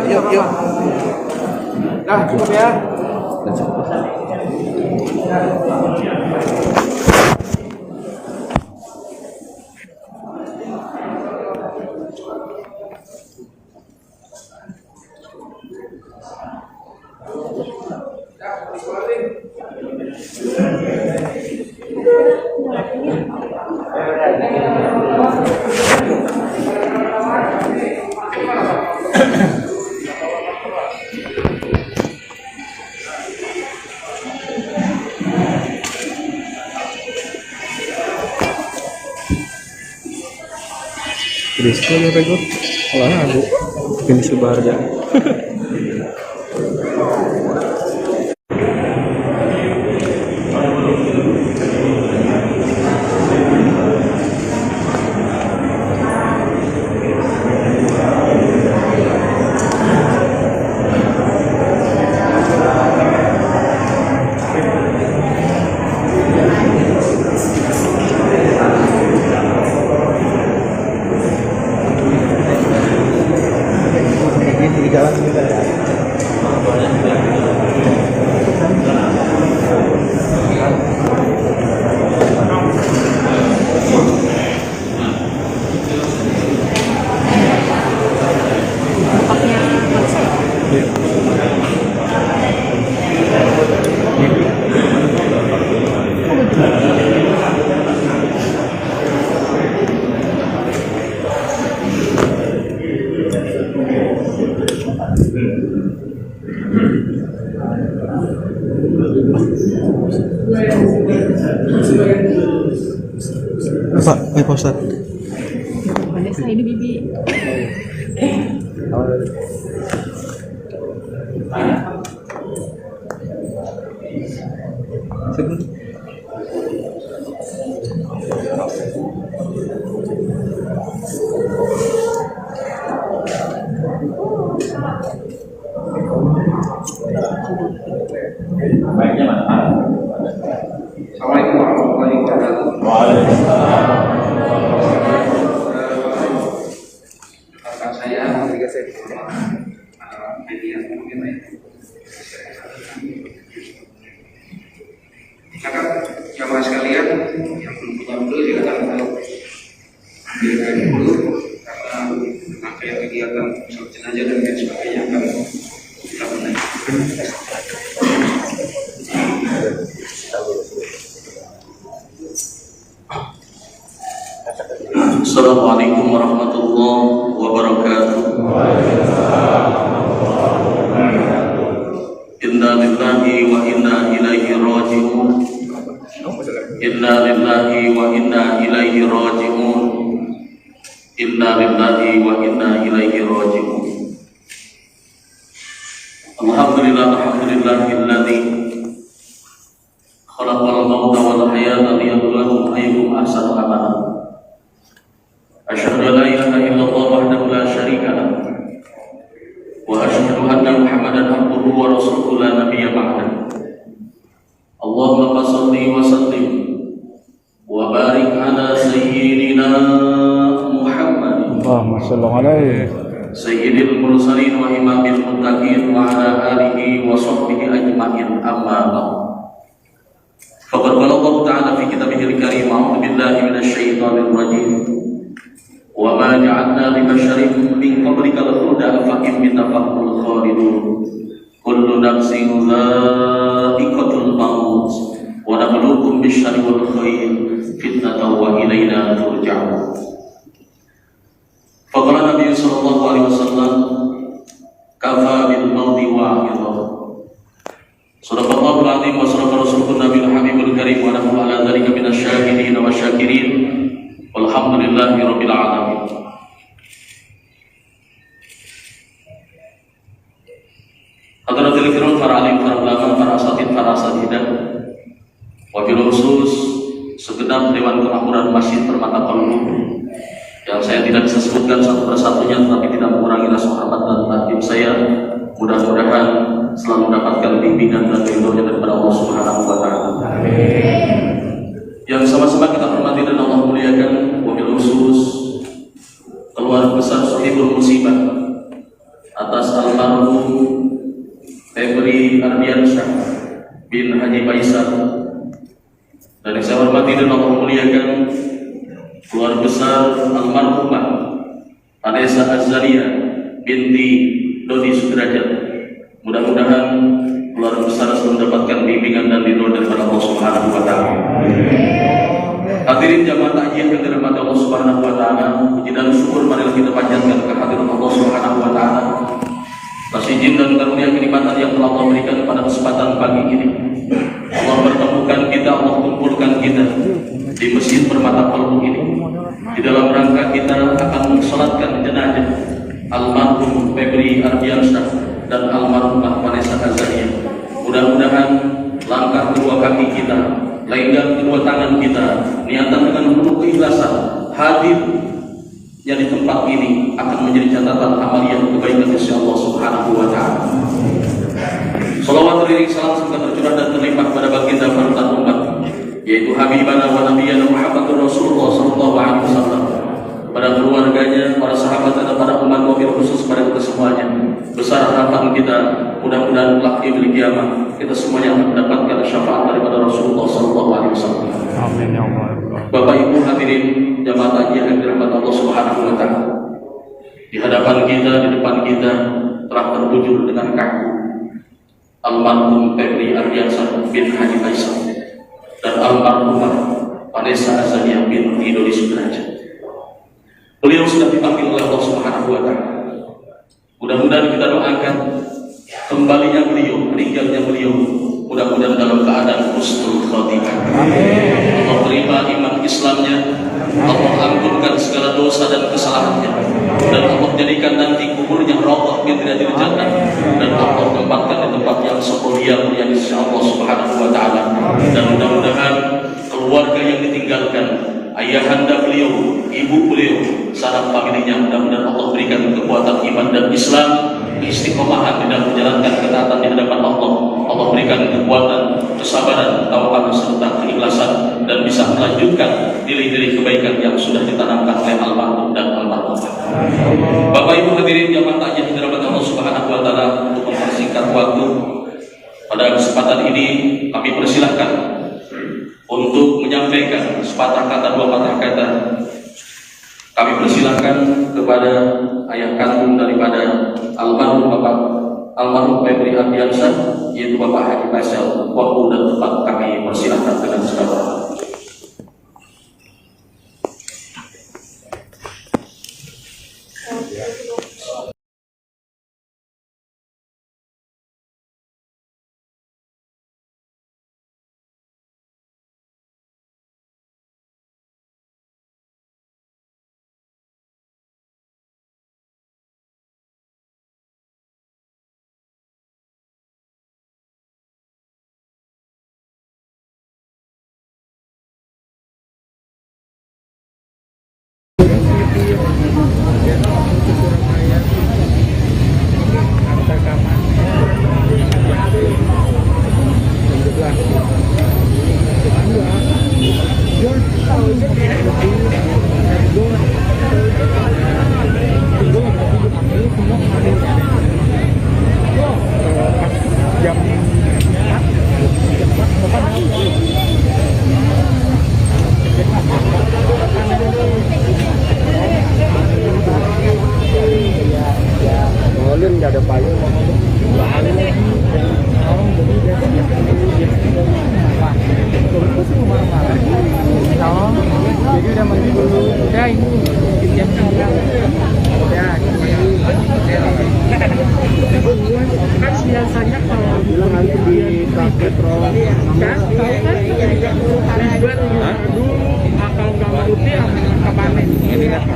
Yuk. Nah, cukup ya. Jadi sekali rego, olahnya aku ini sebarnya. Pak Ustaz. Vanessa, ini Bibi. Assalamualaikum warahmatullahi wabarakatuh. Kakak saya media mungkin ya. Kakak jamaah sekalian yang belum punya wudhu silakan untuk ambilkan dulu karena rangkaian kegiatan sholat jenazah dan lain sebagainya akan kita mulai. Assalamualaikum warahmatullahi wabarakatuh. alhamdulillahilladzi khalaqal mauta wal hayata liyabluwakum ayyukum ahsanu amala. Asyhadu an la ilaha illallah wahdahu la syarika lah wa asyhadu anna Muhammadan abduhu wa rasuluhu la nabiyya ba'da. Allahumma shalli wa sallim wa barik ala sayyidina Muhammad. Allahumma shalli alaihi Sayyidil mursalin wa imamil muttaqin wa ala alihi wa sahbihi ajma'in, amma ba'd. Faqad qala Allah Ta'ala fi kitabihil karim, a'udzu billahi minasy syaithanir rajim. Wa ma ja'alna li basharin min qablikal khulda fa in mitta fahumul khalidun. Kullu nafsin dha'iqatul maut wa nabluukum bisyarri wal khair fitnatan wa ilaina turja'un. Faqala Nabi sallallahu alaihi wasallam, kafa bil mauti wa'idha. Sadaqallahul azim wa sadaqa rasulun nabiyul habibul karim wa nahnu ala dzalika minasy syahidin wa syakirin. Walhamdulillahi rabbil alamin. Hadratil kiram, para alim, para ulama, para asatidz, para asatidzah, wabil khusus segenap Dewan Kemakmuran Masjid Permata Kolbu yang saya tidak bisa sebutkan satu persatunya, tetapi tidak mengurangi rasa hormat dan takdim saya. Mudah-mudahan selalu mendapatkan bimbingan dan ridhonya daripada Allah Subhanahu wa Ta'ala. Yang sama-sama kita hormati dan Allah muliakan, wabil khusus keluarga besar Sohibul Musibah atas almarhum Febri Ardiansyah bin Haji Faisal, dan yang saya hormati dan Allah muliakan keluarga besar almarhumah Vanessa Azalia binti Dodi Sudrajat. Mudah-mudahan keluarga besar selalu mendapatkan bimbingan dan ridho daripada Allah Subhanahu wa Ta'ala. Hadirin jamaah takziah yang dirahmati Allah Subhanahu wa Ta'ala, puji dan syukur marilah kita panjatkan kehadiran Allah Subhanahu wa Ta'ala atas izin dan karunia kenikmatan yang telah Allah berikan pada kesempatan pagi ini. Allah pertemukan kita, Allah kumpulkan kita di Masjid Permata Kolbu ini di dalam rangka kita akan mensolatkan jenazah almarhum Febri Ardiansyah dan almarhumah Vanessa Azalia. Mudah-mudahan langkah kedua kaki kita, lenggang kedua tangan kita, niatan dengan penuh keikhlasan hadir yang di tempat ini akan menjadi catatan amaliyah kebaikan insya Allah Subhanahu wa Ta'ala. Salawat teriring salam semoga tercurah dan terlimpah pada baginda panutan umat, yaitu Habibana wa Nabiyana Muhammadur Rasulullah sallallahu alaihi wasallam, pada keluarganya, para sahabat dan para umat, wabil khusus pada kita semuanya. Besar harapan kita, mudah-mudahan kelak di kiamat kita semuanya akan mendapatkan syafaat daripada Rasulullah sallallahu alaihi wasallam. amin ya Allah. Bapak Ibu hadirin jamaah takziah yang dirahmati Allah Subhanahu wa Ta'ala, di hadapan kita, di depan kita telah terwujud dengan kaku almarhum Febri Ardiansyah bin Haji Faisal dan almarhumah Vanessa Azalia bin Dodi Sudrajat. Beliau sudah dipanggil oleh Allah Subhanahu wa Ta'ala. Mudah-mudahan kita doakan kembalinya beliau, meninggalnya beliau, mudah-mudahan dalam keadaan husnul khotimah. Allah terima iman Islamnya, Allah ampunkan segala dosa dan kesalahannya, dan Allah jadikan nanti kuburnya raudhah min riyadil jannah, dan Allah tempatkan di tempat yang semulia-mulia insyaallah Subhanahu wa Ta'ala. Dan mudah-mudahan keluarga yang ditinggalkan, ayahanda beliau, ibu beliau, sanak familinya, mudah-mudahan Allah berikan kekuatan iman dan Islam, keistiqomahan di dalam menjalankan ketaatan di hadapan Allah. Allah berikan kekuatan, kesabaran, tawakkal serta keikhlasan, dan bisa melanjutkan nilai-nilai kebaikan yang sudah ditanamkan oleh almarhum dan almarhumah. Bapak Ibu hadirin jamaah takziah yang dirahmati Allah Subhanahu wa Ta'ala, untuk mempersingkat waktu pada kesempatan ini kami persilahkan untuk menyampaikan sepatah kata, dua patah kata. Kami persilahkan kepada ayah kandung daripada almarhum Febri Ardiansyah, yaitu Bapak Haji Faisal. Waktu dan tempat kami persilahkan dengan segala ngobrolin nggak ada payung. Jadi udah mandi dulu. Udah ini jam 9. Udah. Kan biasanya kalau bilang nanti di Petro. Kan tahu kan ribet dulu kalau nggak ngerti kepanen. Ini apa?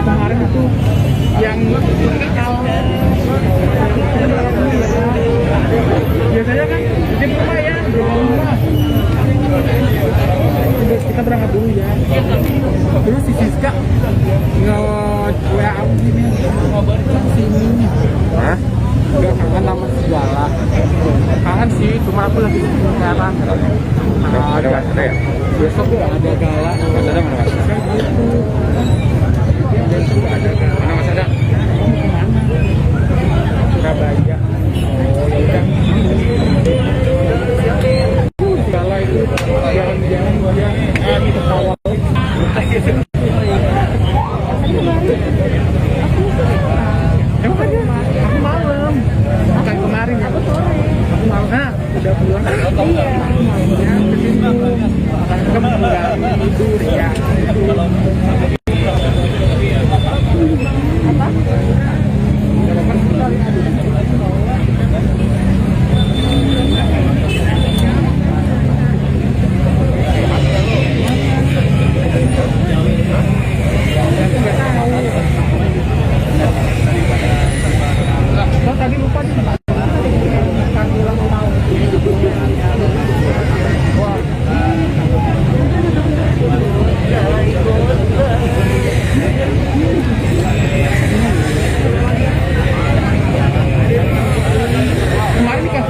Kemarin itu yang biasanya kan di rumah ya, di rumah. Kita berangkat dulu ya. Terus si Siska nge-WA aku gini, sini. Hah? Gak kangen nama segala. Kangen sih, cuma aku lagi sekarang. Ada ada ya? Besok ada gala. Mas ada mana mas? Mana mas ada? Surabaya. Oh ya udah. Gala itu jalan-jalan dia ketawa. Emang aja, aku malam. Bukan kemarin ya. Aku malam. Nah, udah pulang. Iya. Malamnya kesini. Kamu nggak tidur ya. Apa? Tadi lupa nih. Kemarin kan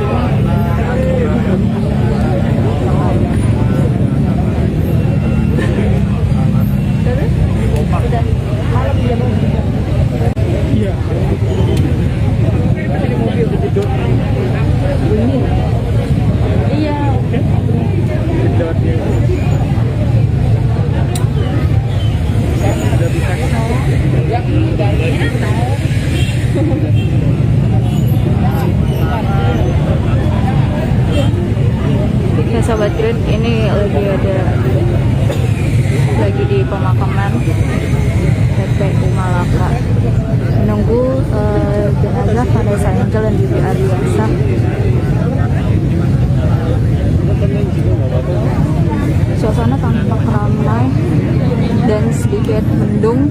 iya. Di mobil tidur. Ini. Iya. Tidur dia. Udah bisa. Ya, Ya sahabat Green, ini lagi di pemakaman TPU Malaka menunggu jenazah Vanessa Angel dan Bibi Ardiansyah. Suasana tampak ramai dan sedikit mendung.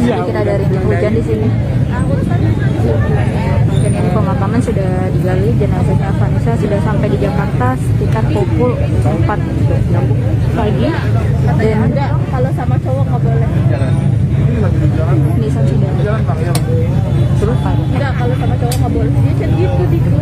Sedikit ada rintik hujan di sini. Dan ini pemakaman sudah digali, jenazahnya Vanessa sudah sampai di Jakarta sekitar pukul 4 pagi. Dan kalau sama cowok nggak boleh. Nisan sudah. Terus enggak, kalau sama cowok nggak boleh. Dia kan gitu di grup.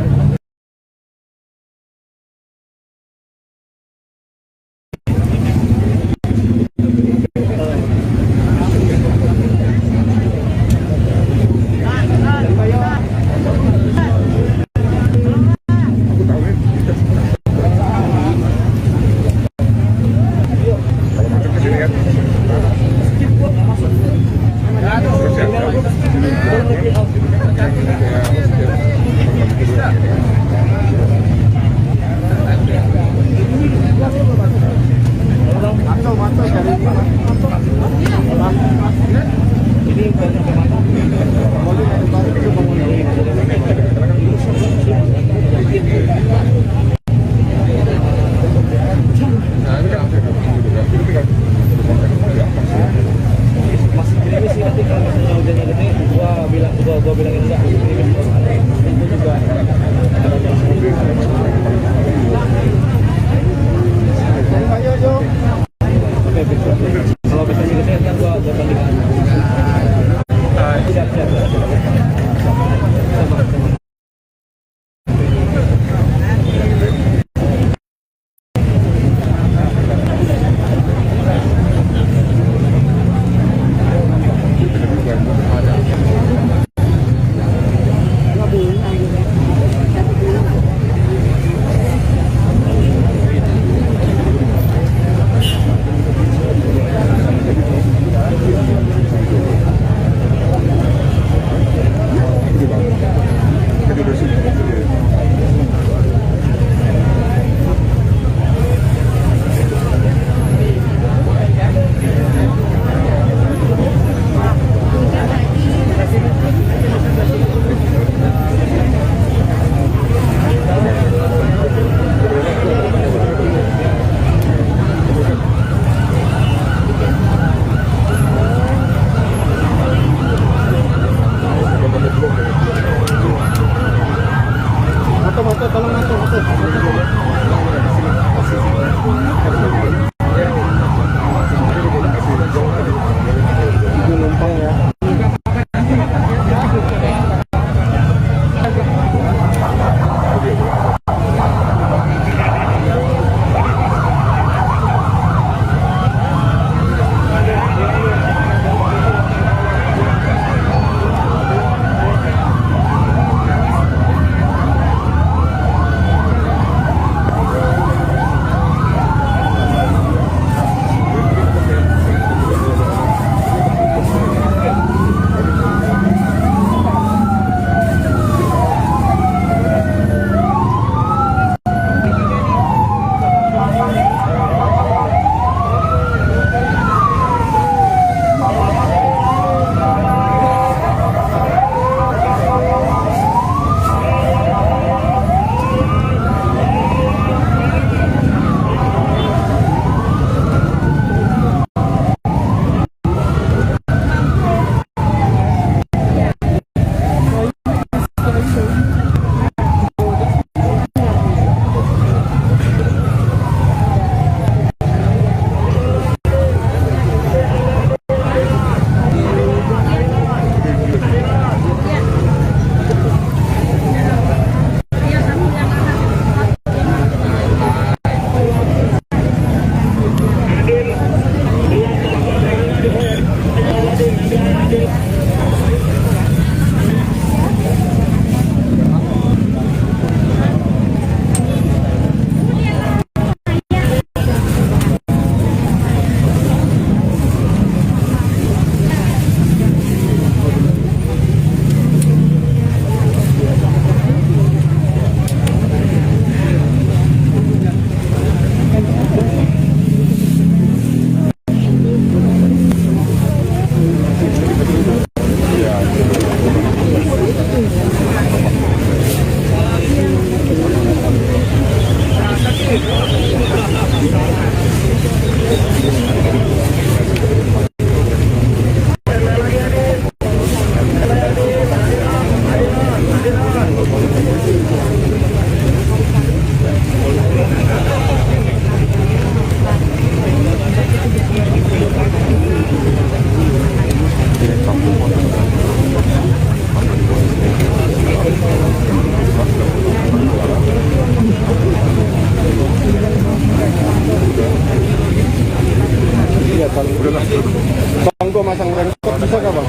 Bang, gua masang raincoat bisa nggak bang?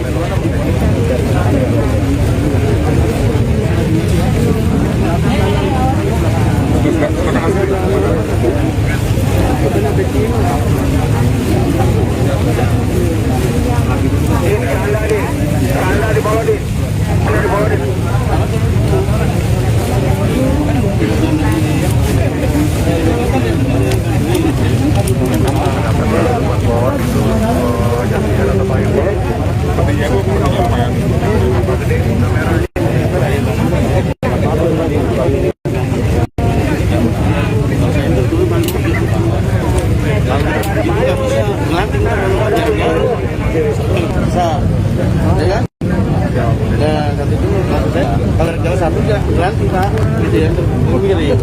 Kalau jauh satu gelanti pak, gitu ya, kiri.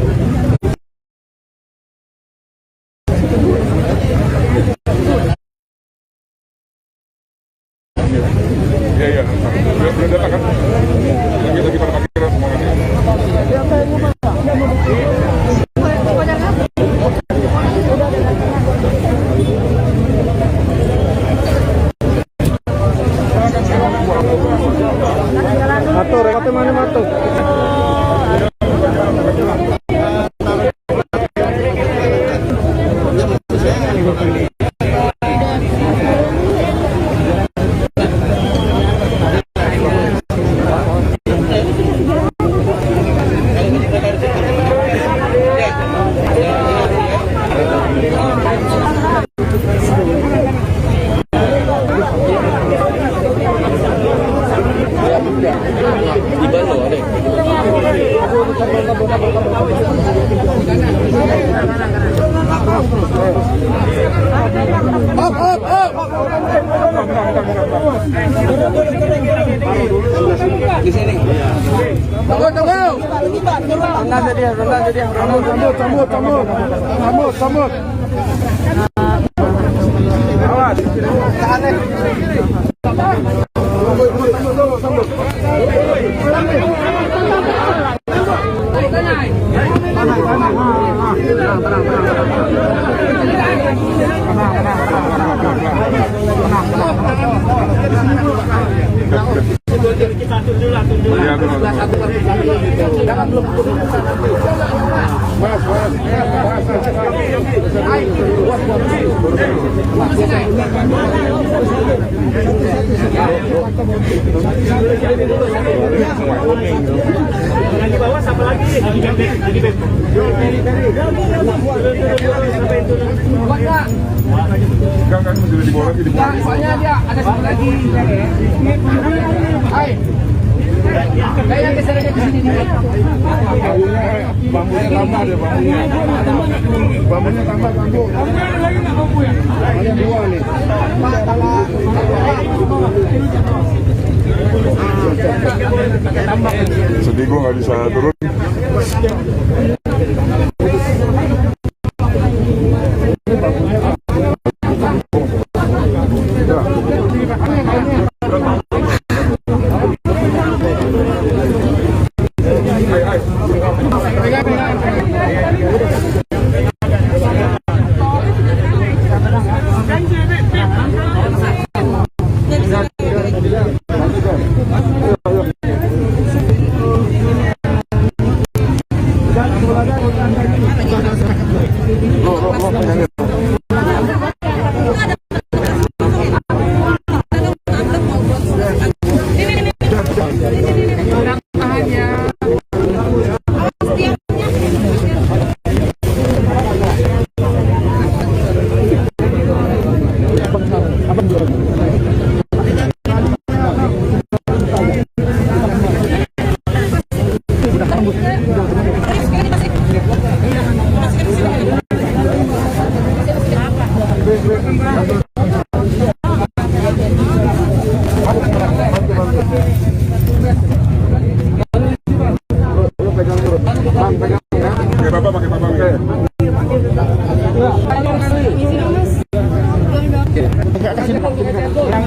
Iya, udah datang kan? Lagi pada parkiran semuanya. Matur, rekatnya mana matur? Di sini. Sambut. Awas. Di bawah sama lagi jadi Enggak menjadi di bawah lagi di bawah. Soalnya dia ada satu lagi. Hai. Kayak gesernya ke sini dikit. Bambunya tambah deh bambunya. Bambunya tambah bambu. Ada dua nih. Sedih gue nggak bisa turun. Sini,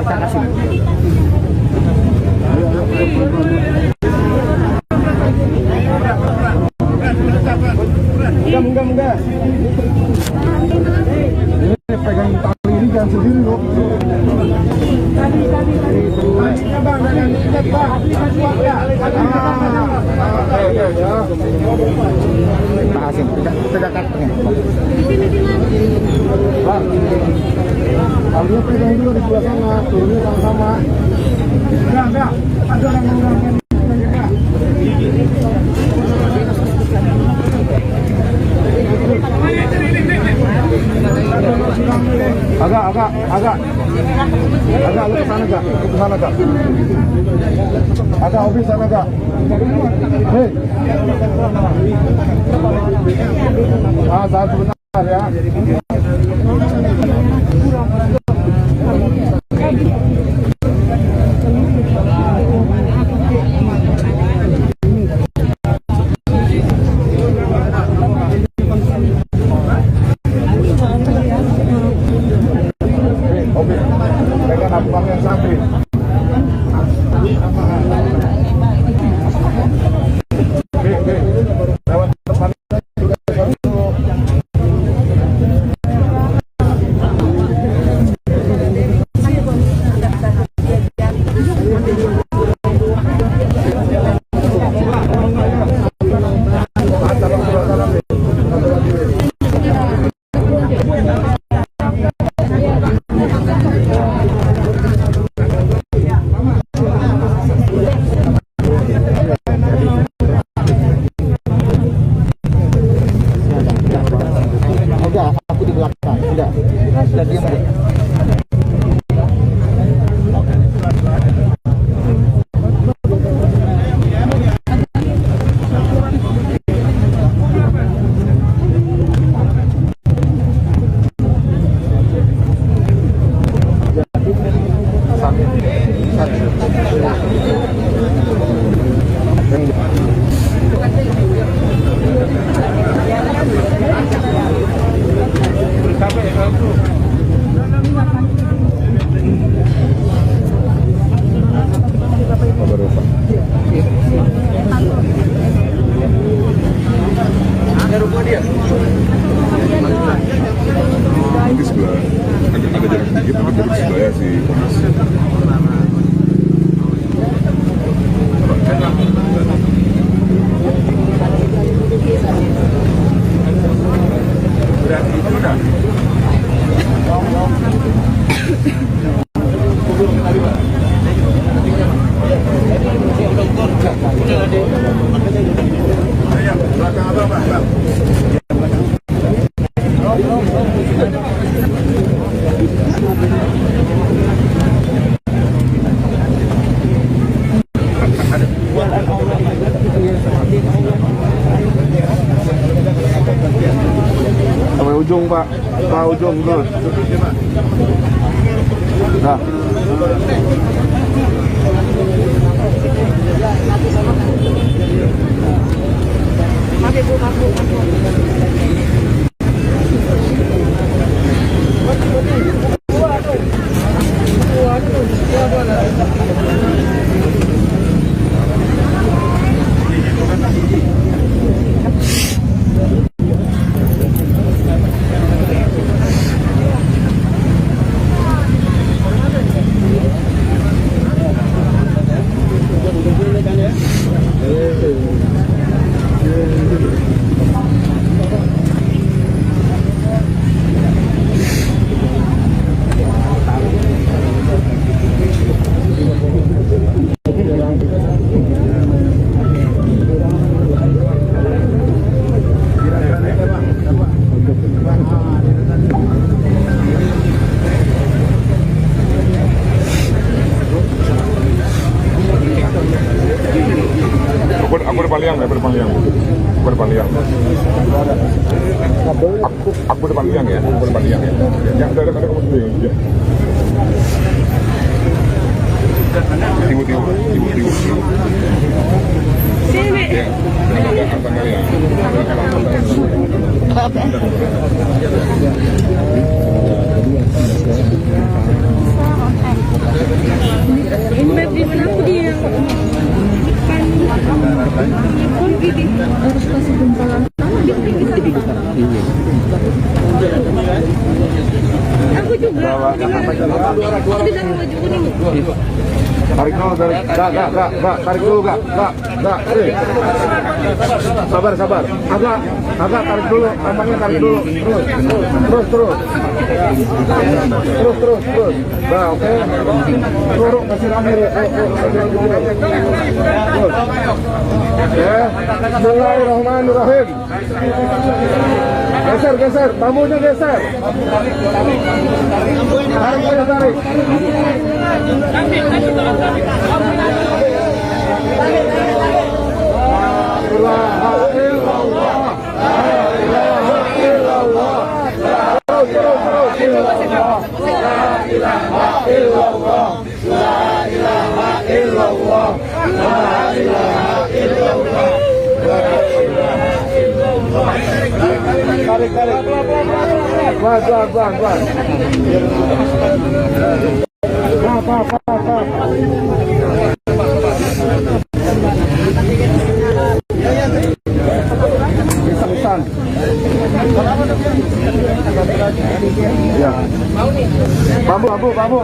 sana sini. Enggak. Ini pegang tali ini jangan sendiri loh. Pasin, tegakkan. Bang, talinya pegang dulu di sebelah sana, turunnya sama-sama. Enggak, ada orang yang agak lu kesana gak? Agak Obi sana gak? Hei, saat sebentar ya. Di sebelah ada jarak sedikit tapi di sebelah si polisi. Berarti itu udah. Belakang apa, Pak? Sampai ujung, Pak. Sampai ujung terus. Nah. Aku depan liang. Aku depan liang ya. Yang ada kamu sendiri. Ya. Tibu-tibu. Sini. Ya, abang kalian. Ini di mana aku dia? Harus kasih gumpalan. Aku juga. Aku di dalam baju kuning. Tarik dulu, tarik. Gak, tarik dulu, gak. Sabar. Agak tarik dulu, tampangnya tarik dulu. Terus. Nah, oke. Turun, kasih rame. Ya, bismillahirrahmanirrahim. Geser, bambunya geser. Tarik. Ya. Bambu masuk lagi, bambu.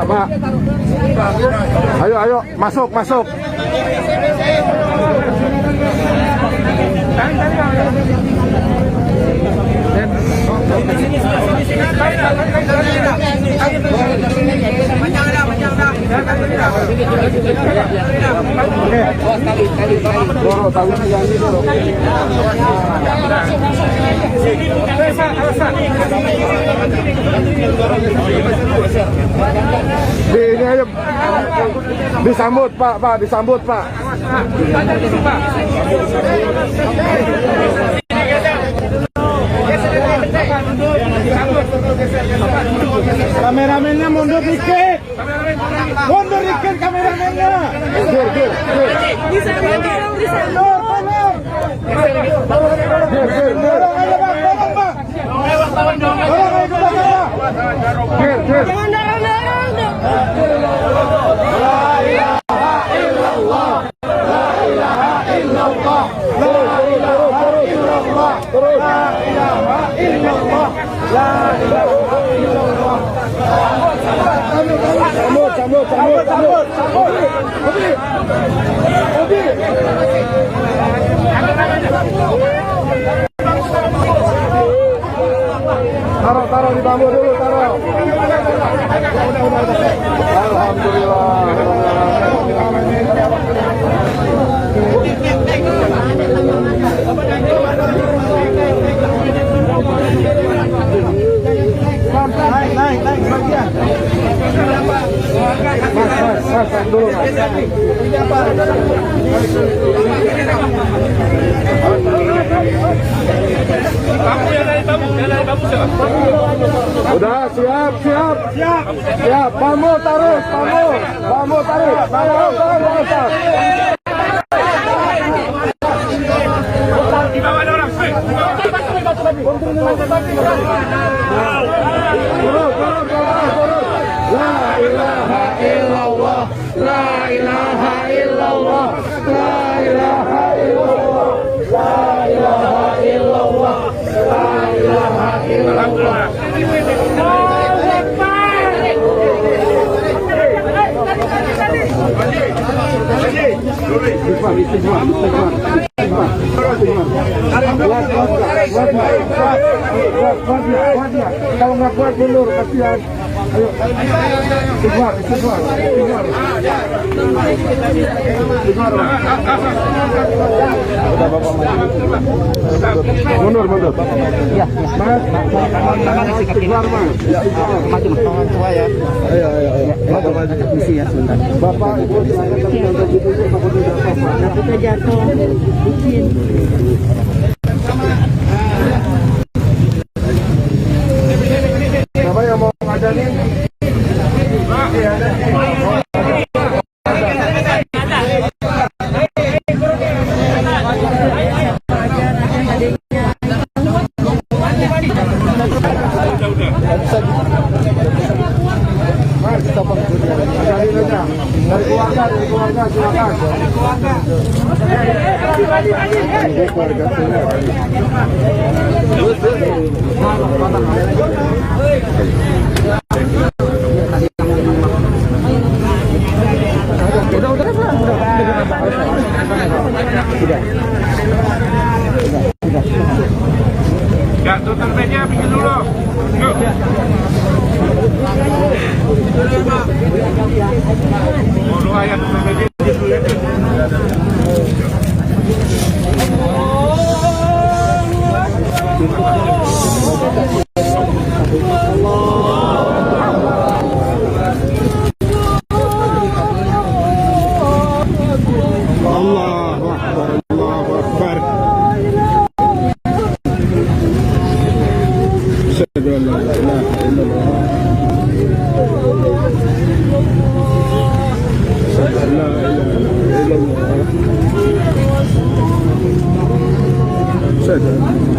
Pak. Ayo, masuk. Ini aja disambut Pak. Kameramennya mundur dikit kameramennya. Taruh di bambu dulu, taruh. Alhamdulillah. Naik sebagian. Mas, dulu Mas. Udah siap. Bambu tarik. Taruh. Di bawah ada orang. La ilaha illallah. Istighfar. Kalau nggak kuat mundur, kasihan. Ayo, keluar. Udah bapak mundur. Ya, Mas, keluar mas. maju tangan tua ya. Ayo. Misi ya sebentar. Bapak, ibu silakan tapi untuk gitu pokoknya Kita jatuh. siapa yang mau ngajarin? Mas, ngajarin aja. Dari keluarga silakan. Ini keluarga semua. Ya, tutup meja, bikin dulu. Yuk. Mau doa ya, tutup meja. Allahu Akbar. Asyhadu an la ilaha illallah. Asyhadu an la ilaha illallah. Asyhadu an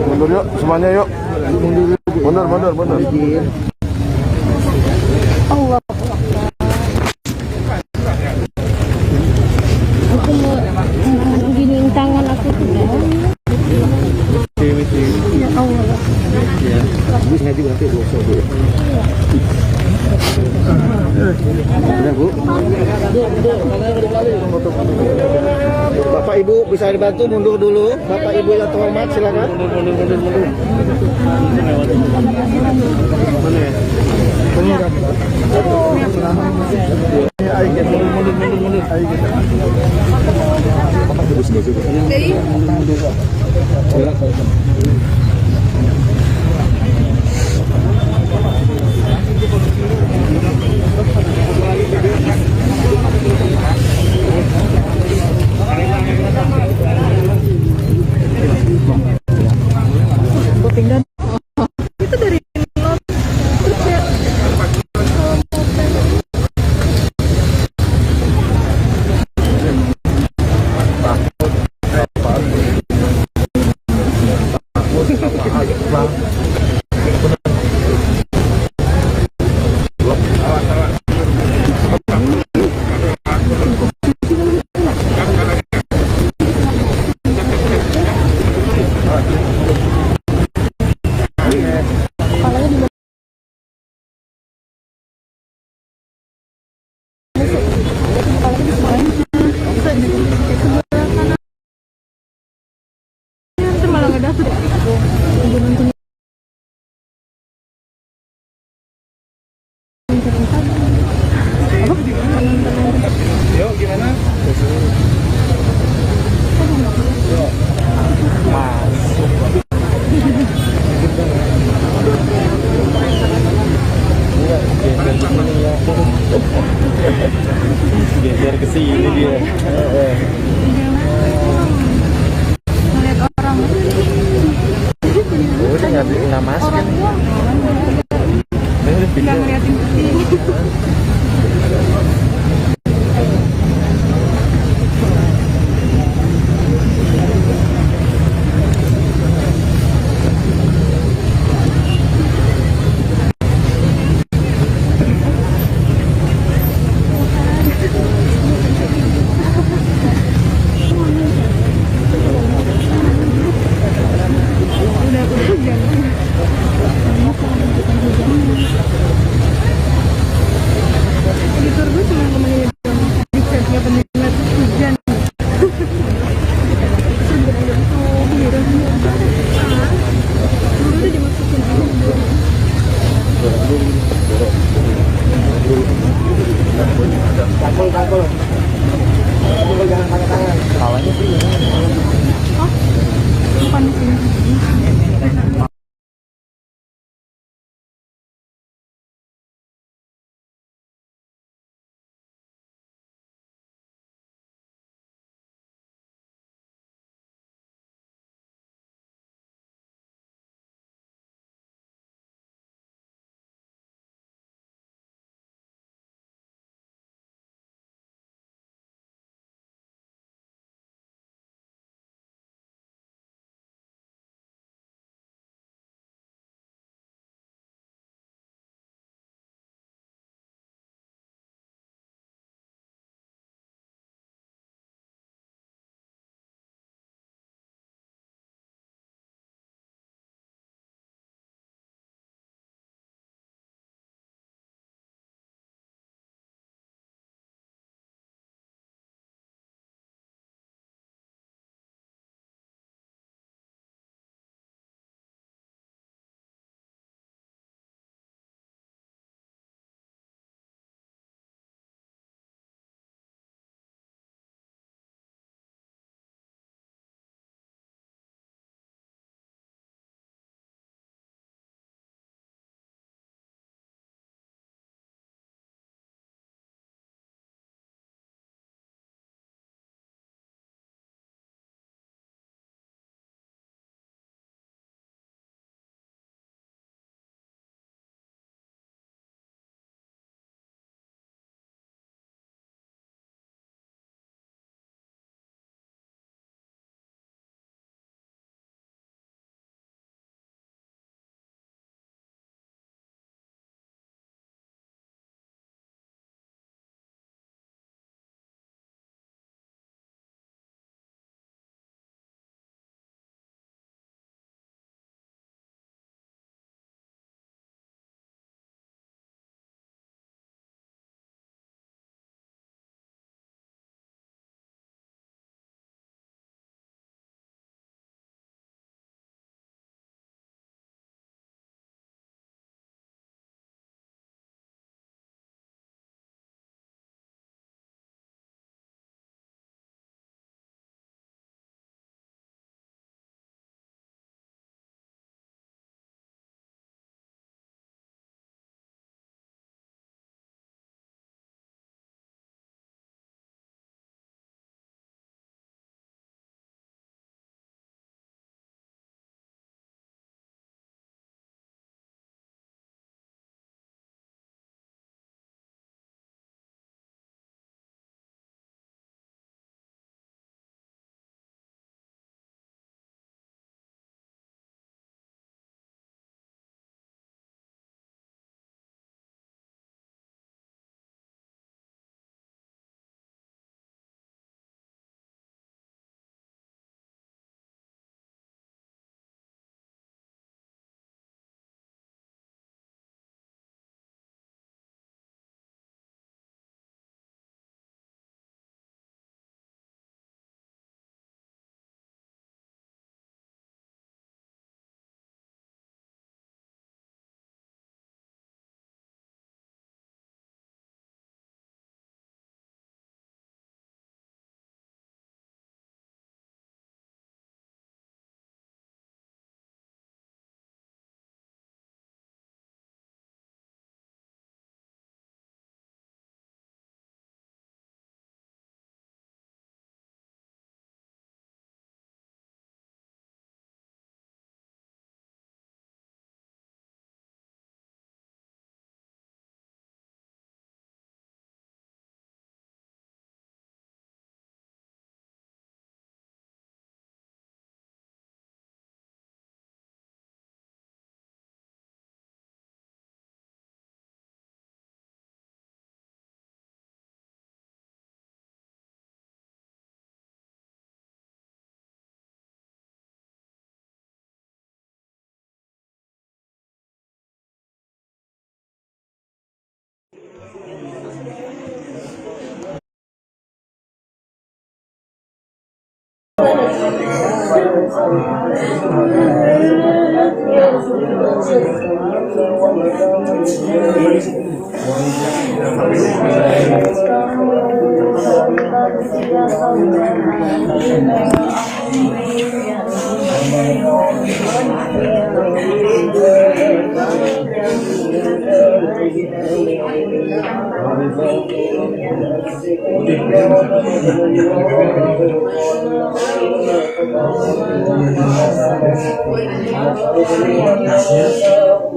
mundur yuk, semuanya yuk. Mundur. Allah. Aku mau giniin tangan aku tuh. juga nanti gosok Bu. Benar Bu. Bapak Ibu bisa dibantu mundur dulu. Bapak Ibu yang terhormat silakan. Mundur. Mana ya? Pinggan. Itu dari malah nggak dapet. Yuk gimana? Geser ke sini dia. Ngeliat orang. Udah nggak masuk kan? Nggak ngeliatin ke sini. Terima kasih.